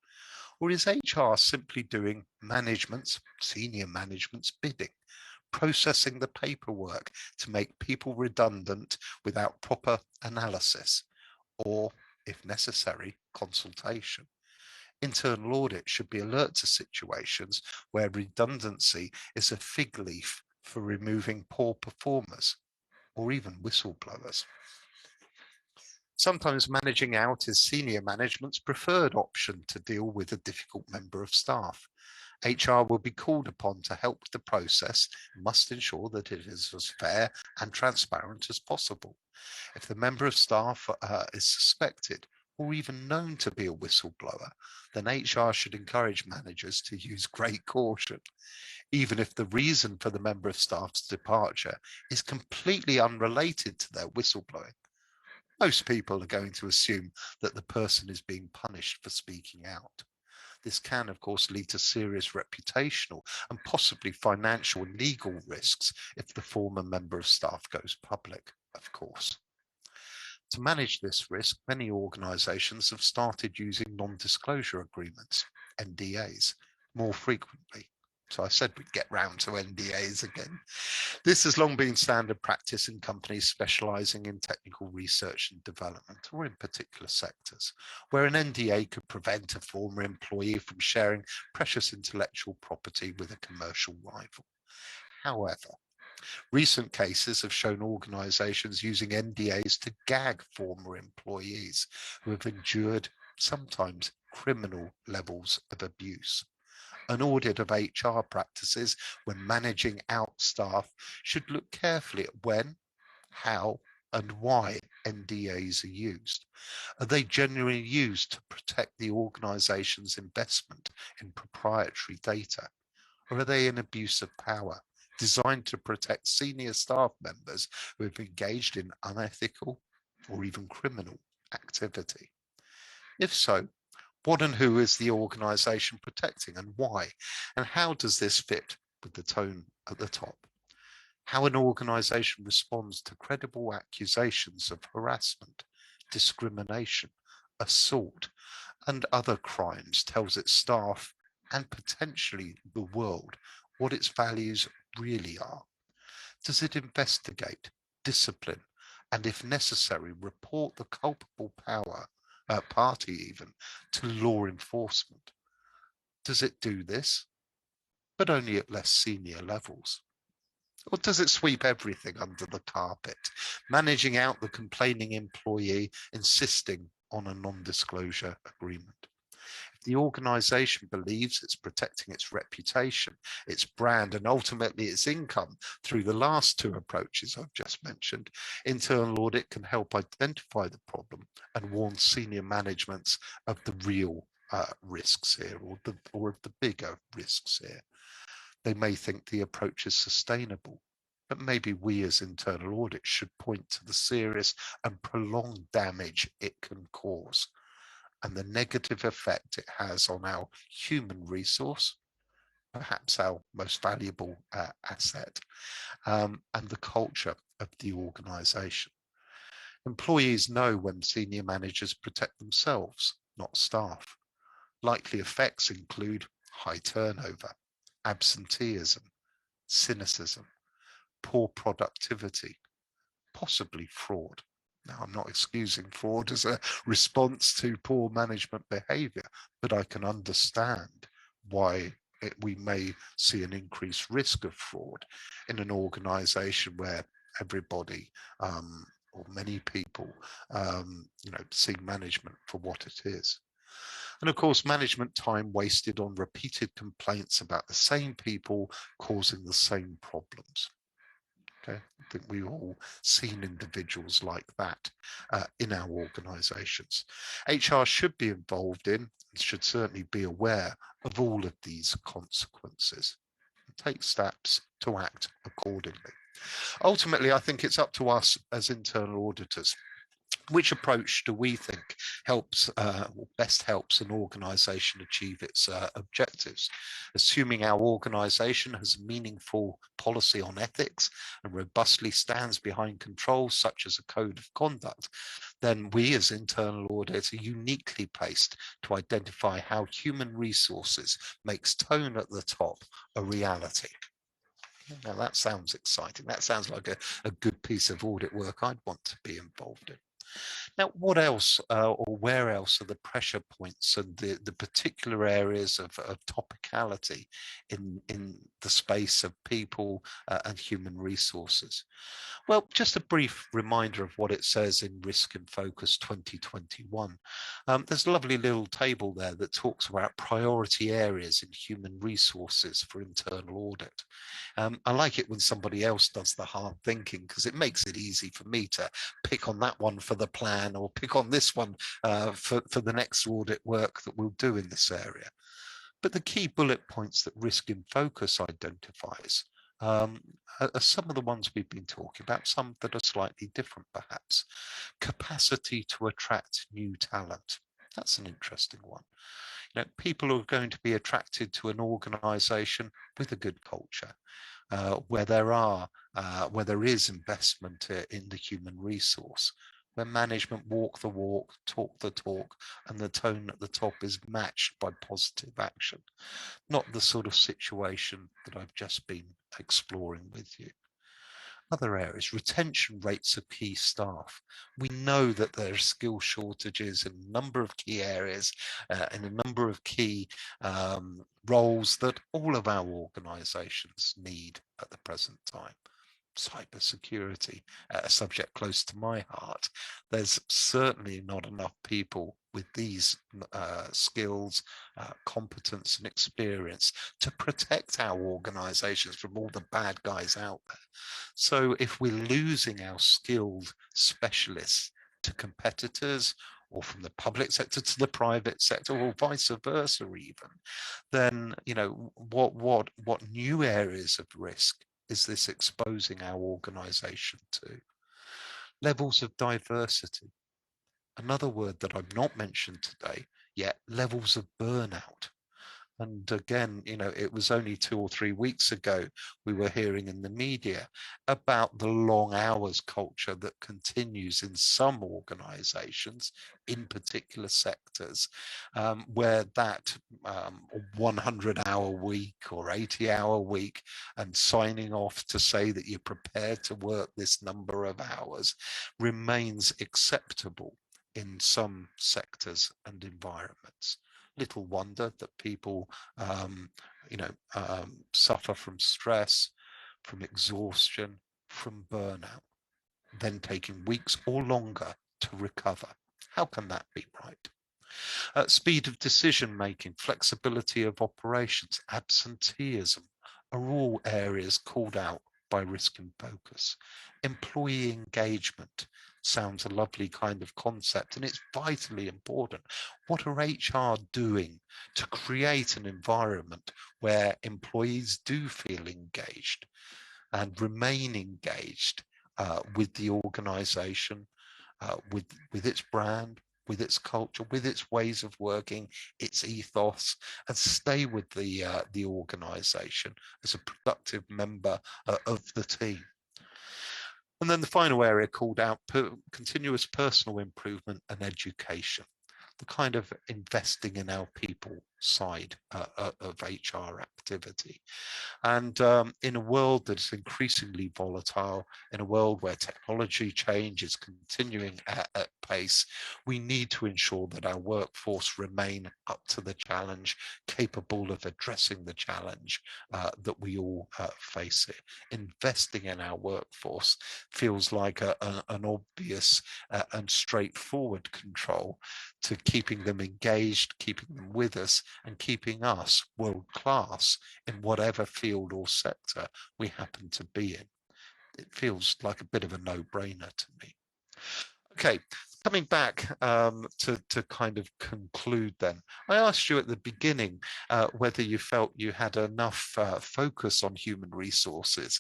Or is HR simply doing management's, senior management's bidding, processing the paperwork to make people redundant without proper analysis, or, if necessary, consultation? Internal audit should be alert to situations where redundancy is a fig leaf for removing poor performers or even whistleblowers. Sometimes managing out is senior management's preferred option to deal with a difficult member of staff. HR will be called upon to help with the process and must ensure that it is as fair and transparent as possible. If the member of staff is suspected or even known to be a whistleblower, then HR should encourage managers to use great caution, even if the reason for the member of staff's departure is completely unrelated to their whistleblowing. Most people are going to assume that the person is being punished for speaking out. This can, of course, lead to serious reputational and possibly financial and legal risks if the former member of staff goes public, of course. To manage this risk, many organisations have started using non-disclosure agreements, NDAs, more frequently. So I said we'd get round to NDAs again. This has long been standard practice in companies specialising in technical research and development, or in particular sectors, where an NDA could prevent a former employee from sharing precious intellectual property with a commercial rival. However, recent cases have shown organisations using NDAs to gag former employees who have endured sometimes criminal levels of abuse. An audit of HR practices when managing out staff should look carefully at when, how, and why NDAs are used. Are they genuinely used to protect the organisation's investment in proprietary data? Or are they an abuse of power designed to protect senior staff members who have engaged in unethical or even criminal activity? If so, what and who is the organisation protecting and why? And how does this fit with the tone at the top? How an organisation responds to credible accusations of harassment, discrimination, assault, and other crimes tells its staff and potentially the world what its values really are. Does it investigate, discipline, and if necessary, report the culpable party even to law enforcement. Does it do this, but only at less senior levels? Or does it sweep everything under the carpet, managing out the complaining employee, insisting on a non-disclosure agreement? If the organisation believes it's protecting its reputation, its brand, and ultimately its income through the last two approaches I've just mentioned, internal audit can help identify the problem and warn senior managements of the real risks here, or of the bigger risks here. They may think the approach is sustainable, but maybe we as internal audit should point to the serious and prolonged damage it can cause and the negative effect it has on our human resource, perhaps our most valuable asset, and the culture of the organisation. Employees know when senior managers protect themselves, not staff. Likely effects include high turnover, absenteeism, cynicism, poor productivity, possibly fraud. Now, I'm not excusing fraud as a response to poor management behaviour, but I can understand why we may see an increased risk of fraud in an organisation where everybody or many people see management for what it is. And of course, management time wasted on repeated complaints about the same people causing the same problems. Okay, I think we've all seen individuals like that in our organisations. HR should be involved in, and should certainly be aware of all of these consequences and take steps to act accordingly. Ultimately, I think it's up to us as internal auditors. Which approach do we think helps or best helps an organisation achieve its objectives? Assuming our organisation has a meaningful policy on ethics and robustly stands behind controls such as a code of conduct, then we as internal audit are uniquely placed to identify how human resources makes tone at the top a reality. Now that sounds exciting. That sounds like a good piece of audit work I'd want to be involved in. Now, what else or where else are the pressure points and the particular areas of topicality in the space of people and human resources? Well, just a brief reminder of what it says in Risk in Focus 2021. There's a lovely little table there that talks about priority areas in human resources for internal audit. I like it when somebody else does the hard thinking because it makes it easy for me to pick on that one for the plan or pick on this one for the next audit work that we'll do in this area. But the key bullet points that Risk in Focus identifies are some of the ones we've been talking about, some that are slightly different perhaps. Capacity to attract new talent. That's an interesting one. You know, people are going to be attracted to an organisation with a good culture, where there is investment in the human resource, where management walk the walk, talk the talk, and the tone at the top is matched by positive action, not the sort of situation that I've just been exploring with you. Other areas, retention rates of key staff. We know that there are skill shortages in a number of key areas, in a number of key roles that all of our organisations need at the present time. Cybersecurity, a subject close to my heart. There's certainly not enough people with these skills, competence and experience to protect our organisations from all the bad guys out there. So if we're losing our skilled specialists to competitors or from the public sector to the private sector or vice versa even, then what new areas of risk is this exposing our organisation to? Levels of diversity. Another word that I've not mentioned today yet, levels of burnout. And again, you know, it was only 2 or 3 weeks ago we were hearing in the media about the long hours culture that continues in some organizations, in particular sectors, where that 100-hour week or 80-hour week and signing off to say that you're prepared to work this number of hours remains acceptable in some sectors and environments. Little wonder that people, suffer from stress, from exhaustion, from burnout, then taking weeks or longer to recover. How can that be right? Speed of decision making, flexibility of operations, absenteeism are all areas called out by Risk in Focus. Employee engagement sounds a lovely kind of concept, and it's vitally important. What are HR doing to create an environment where employees do feel engaged and remain engaged with the organization, with its brand, with its culture, with its ways of working, its ethos, and stay with the organization as a productive member of the team? And then the final area called out continuous personal improvement and education, the kind of investing in our people side of HR activity. And in a world that's increasingly volatile, in a world where technology change is continuing at pace, we need to ensure that our workforce remain up to the challenge, capable of addressing the challenge that we all face it. Investing in our workforce feels like an obvious and straightforward control to keeping them engaged, keeping them with us, and keeping us world class in whatever field or sector we happen to be in. It feels like a bit of a no-brainer to me. Okay, coming back to kind of conclude then, I asked you at the beginning whether you felt you had enough focus on human resources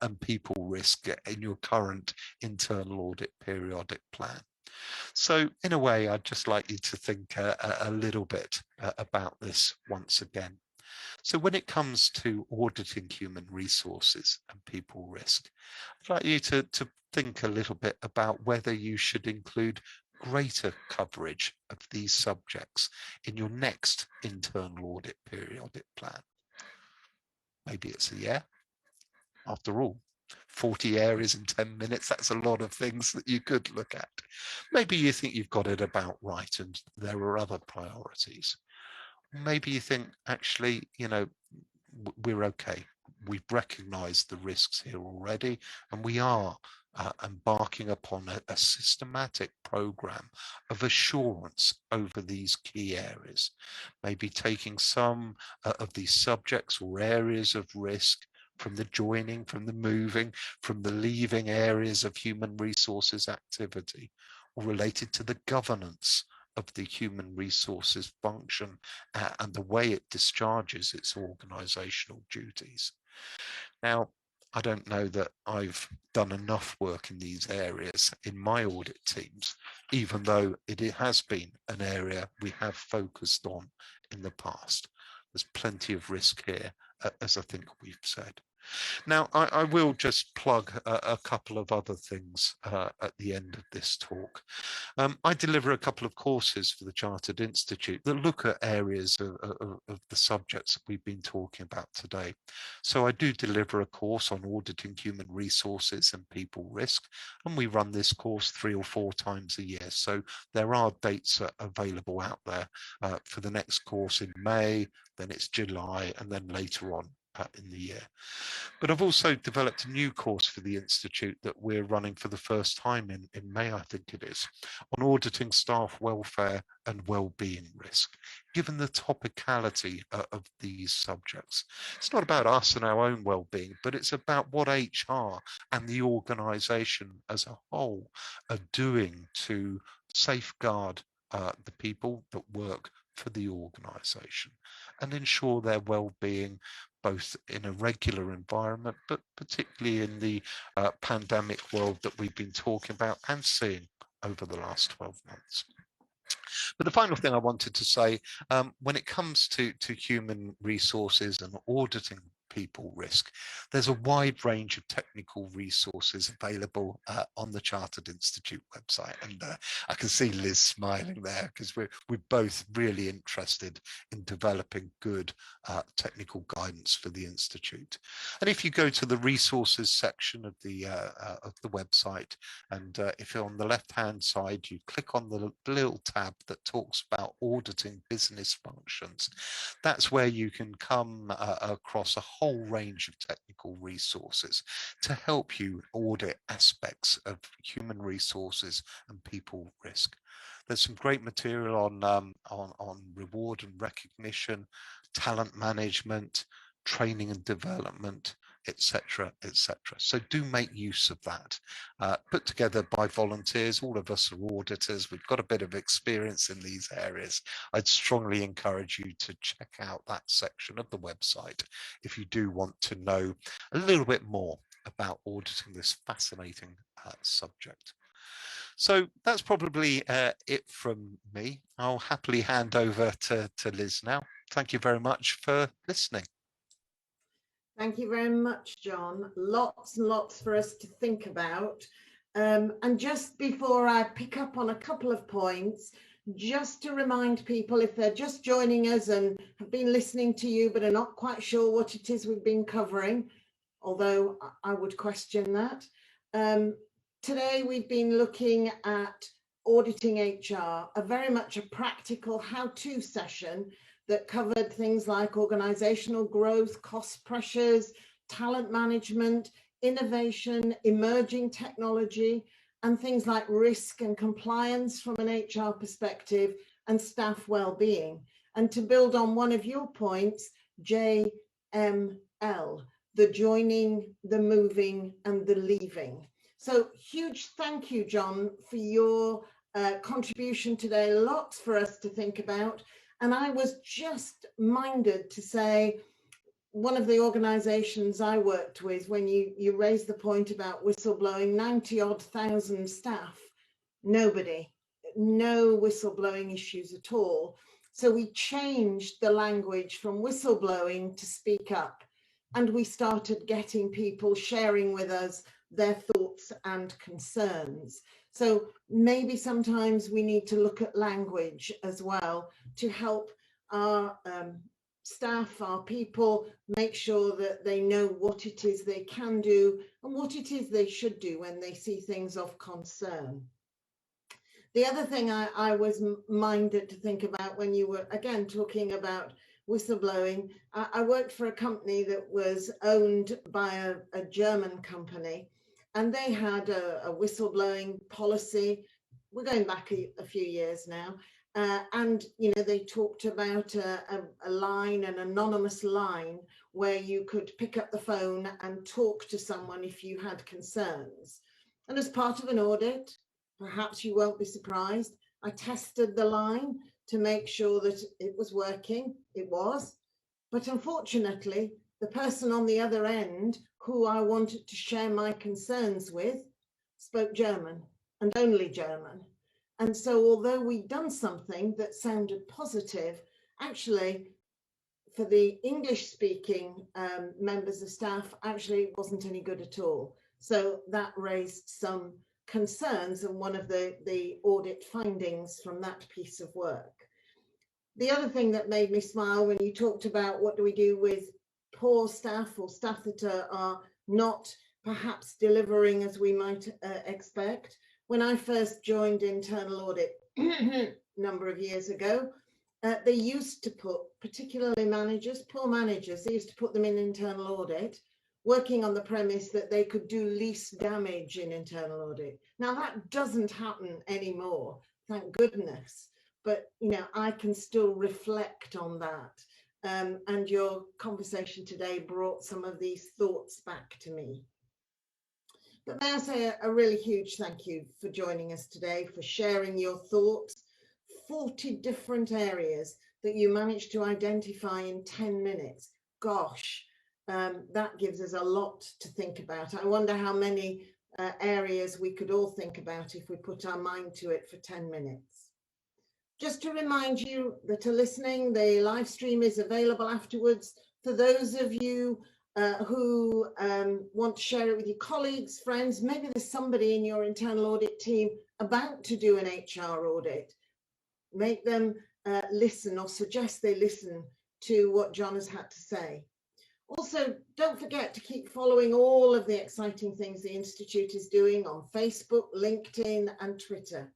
and people risk in your current internal audit periodic plan. So in a way, I'd just like you to think a little bit about this once again. So when it comes to auditing human resources and people risk, I'd like you to think a little bit about whether you should include greater coverage of these subjects in your next internal audit periodic plan. Maybe it's a yeah. After all, 40 areas in 10 minutes, that's a lot of things that you could look at. Maybe you think you've got it about right and there are other priorities. Maybe you think, actually, you know, we're okay. We've recognized the risks here already, and we are embarking upon a systematic program of assurance over these key areas. Maybe taking some of these subjects or areas of risk from the joining, from the moving, from the leaving areas of human resources activity, or related to the governance of the human resources function and the way it discharges its organizational duties. Now, I don't know that I've done enough work in these areas in my audit teams, even though it has been an area we have focused on in the past. There's plenty of risk here, as I think we've said. Now, I will just plug a couple of other things at the end of this talk. I deliver a couple of courses for the Chartered Institute that look at areas of the subjects that we've been talking about today. So I do deliver a course on auditing human resources and people risk, and we run this course 3 or 4 times a year. So there are dates available out there for the next course in May, then it's July, and then later on in the year. But I've also developed a new course for the Institute that we're running for the first time in May, I think it is, on auditing staff welfare and wellbeing risk, given the topicality of these subjects. It's not about us and our own wellbeing, but it's about what HR and the organisation as a whole are doing to safeguard the people that work for the organisation and ensure their well-being, both in a regular environment, but particularly in the pandemic world that we've been talking about and seeing over the last 12 months. But the final thing I wanted to say, when it comes to human resources and auditing people risk, there's a wide range of technical resources available on the Chartered Institute website. And I can see Liz smiling there because we're both really interested in developing good technical guidance for the Institute. And if you go to the resources section of the website, and if you're on the left-hand side, you click on the little tab that talks about auditing business functions. That's where you can come across a whole range of technical resources to help you audit aspects of human resources and people risk. There's some great material on reward and recognition, talent management, training and development, etc., etc. So do make use of that. Put together by volunteers. All of us are auditors. We've got a bit of experience in these areas. I'd strongly encourage you to check out that section of the website if you do want to know a little bit more about auditing this fascinating subject. So that's probably it from me. I'll happily hand over to Liz now. Thank you very much for listening. Thank you very much, John. Lots and lots for us to think about. And just before I pick up on a couple of points, just to remind people, if they're just joining us and have been listening to you but are not quite sure what it is we've been covering, although I would question that. Today we've been looking at Auditing HR, a very much a practical how-to session that covered things like organisational growth, cost pressures, talent management, innovation, emerging technology, and things like risk and compliance from an HR perspective, and staff well-being. And to build on one of your points, JML, the joining, the moving, and the leaving. So huge thank you, John, for your contribution today. Lots for us to think about. And I was just minded to say, one of the organisations I worked with, when you raised the point about whistleblowing, 90-odd thousand staff, no whistleblowing issues at all. So we changed the language from whistleblowing to speak up. And we started getting people sharing with us their thoughts and concerns. So maybe sometimes we need to look at language as well to help our staff, our people, make sure that they know what it is they can do and what it is they should do when they see things of concern. The other thing I was minded to think about when you were, again, talking about whistleblowing, I worked for a company that was owned by a German company, and they had a whistleblowing policy. We're going back a few years now. And, you know, they talked about a line, an anonymous line, where you could pick up the phone and talk to someone if you had concerns. And as part of an audit, perhaps you won't be surprised, I tested the line to make sure that it was working. It was. But unfortunately, the person on the other end who I wanted to share my concerns with spoke German, and only German. And so although we'd done something that sounded positive, actually for the English speaking members of staff, actually it wasn't any good at all. So that raised some concerns, and one of the audit findings from that piece of work. The other thing that made me smile when you talked about what do we do with poor staff or staff that are not perhaps delivering as we might expect. When I first joined Internal Audit a number of years ago, they used to put, particularly managers, poor managers, they used to put them in internal audit, working on the premise that they could do least damage in internal audit. Now that doesn't happen anymore, thank goodness. But, you know, I can still reflect on that. And your conversation today brought some of these thoughts back to me. But may I say a really huge thank you for joining us today, for sharing your thoughts. 40 different areas that you managed to identify in 10 minutes. Gosh, that gives us a lot to think about. I wonder how many areas we could all think about if we put our mind to it for 10 minutes. Just to remind you that are listening, the live stream is available afterwards. For those of you who want to share it with your colleagues, friends, maybe there's somebody in your internal audit team about to do an HR audit. Make them listen, or suggest they listen to what John has had to say. Also, don't forget to keep following all of the exciting things the Institute is doing on Facebook, LinkedIn and Twitter.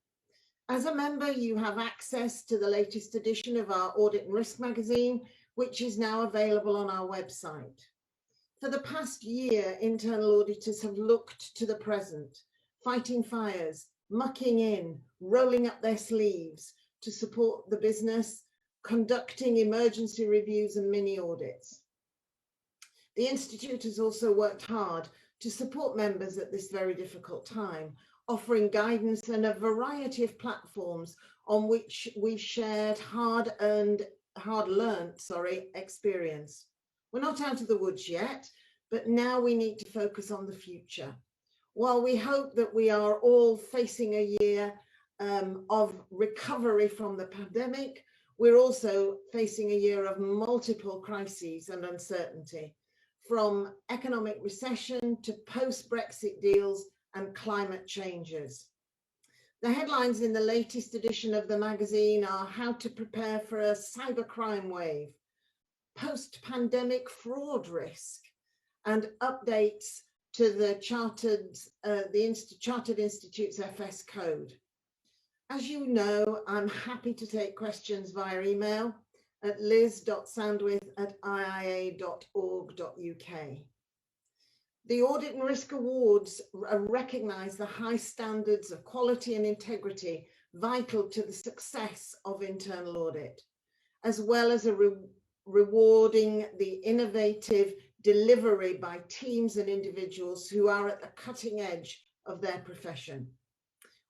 As a member, you have access to the latest edition of our Audit and Risk magazine, which is now available on our website. For the past year, internal auditors have looked to the present, fighting fires, mucking in, rolling up their sleeves to support the business, conducting emergency reviews and mini audits. The Institute has also worked hard to support members at this very difficult time, offering guidance and a variety of platforms on which we've shared hard-learned experience. We're not out of the woods yet, but now we need to focus on the future. While we hope that we are all facing a year of recovery from the pandemic, we're also facing a year of multiple crises and uncertainty, from economic recession to post-Brexit deals and climate changes. The headlines in the latest edition of the magazine are how to prepare for a cybercrime wave, post-pandemic fraud risk, and updates to the Chartered Institute's FS code. As you know, I'm happy to take questions via email at liz.sandwith@iia.org.uk. The Audit and Risk Awards recognise the high standards of quality and integrity vital to the success of internal audit, as well as rewarding the innovative delivery by teams and individuals who are at the cutting edge of their profession.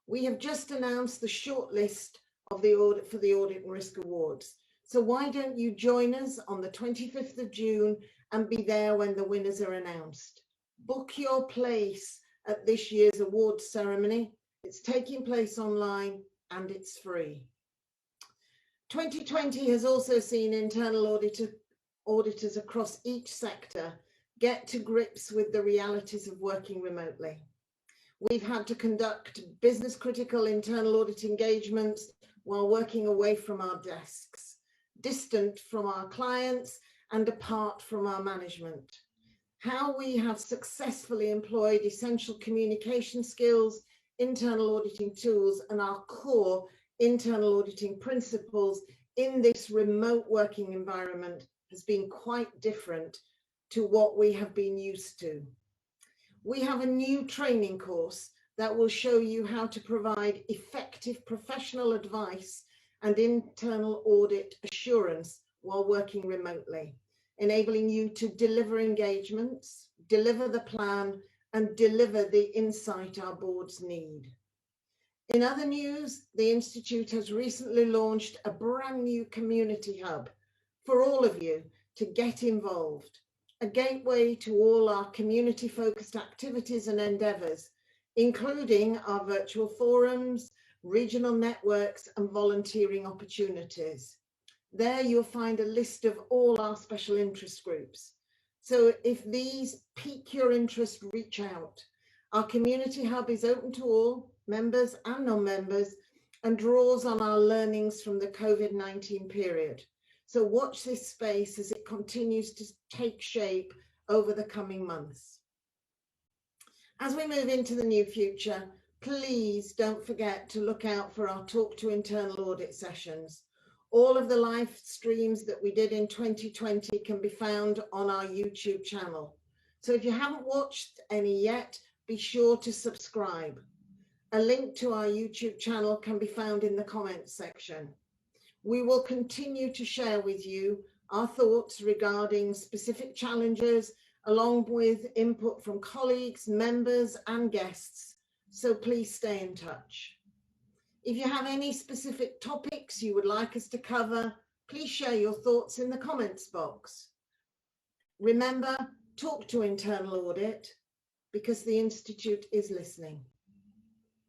We have just announced the shortlist of the audit for the Audit and Risk Awards. So why don't you join us on the 25th of June and be there when the winners are announced? Book your place at this year's awards ceremony. It's taking place online and it's free. 2020 has also seen internal auditors across each sector get to grips with the realities of working remotely. We've had to conduct business critical internal audit engagements while working away from our desks, distant from our clients and apart from our management. How we have successfully employed essential communication skills, internal auditing tools, and our core internal auditing principles in this remote working environment has been quite different to what we have been used to. We have a new training course that will show you how to provide effective professional advice and internal audit assurance while working remotely, enabling you to deliver engagements, deliver the plan, and deliver the insight our boards need. In other news, the Institute has recently launched a brand new community hub for all of you to get involved, a gateway to all our community-focused activities and endeavours, including our virtual forums, regional networks, and volunteering opportunities. There you'll find a list of all our special interest groups. So if these pique your interest, reach out. Our community hub is open to all, members and non-members, and draws on our learnings from the COVID-19 period. So watch this space as it continues to take shape over the coming months. As we move into the new future, please don't forget to look out for our Talk to Internal Audit sessions. All of the live streams that we did in 2020 can be found on our YouTube channel. So if you haven't watched any yet, be sure to subscribe. A link to our YouTube channel can be found in the comments section. We will continue to share with you our thoughts regarding specific challenges, along with input from colleagues, members, and guests. So please stay in touch. If you have any specific topics you would like us to cover, please share your thoughts in the comments box. Remember, talk to Internal Audit because the Institute is listening.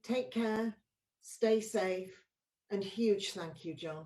Take care, stay safe, And huge thank you, John.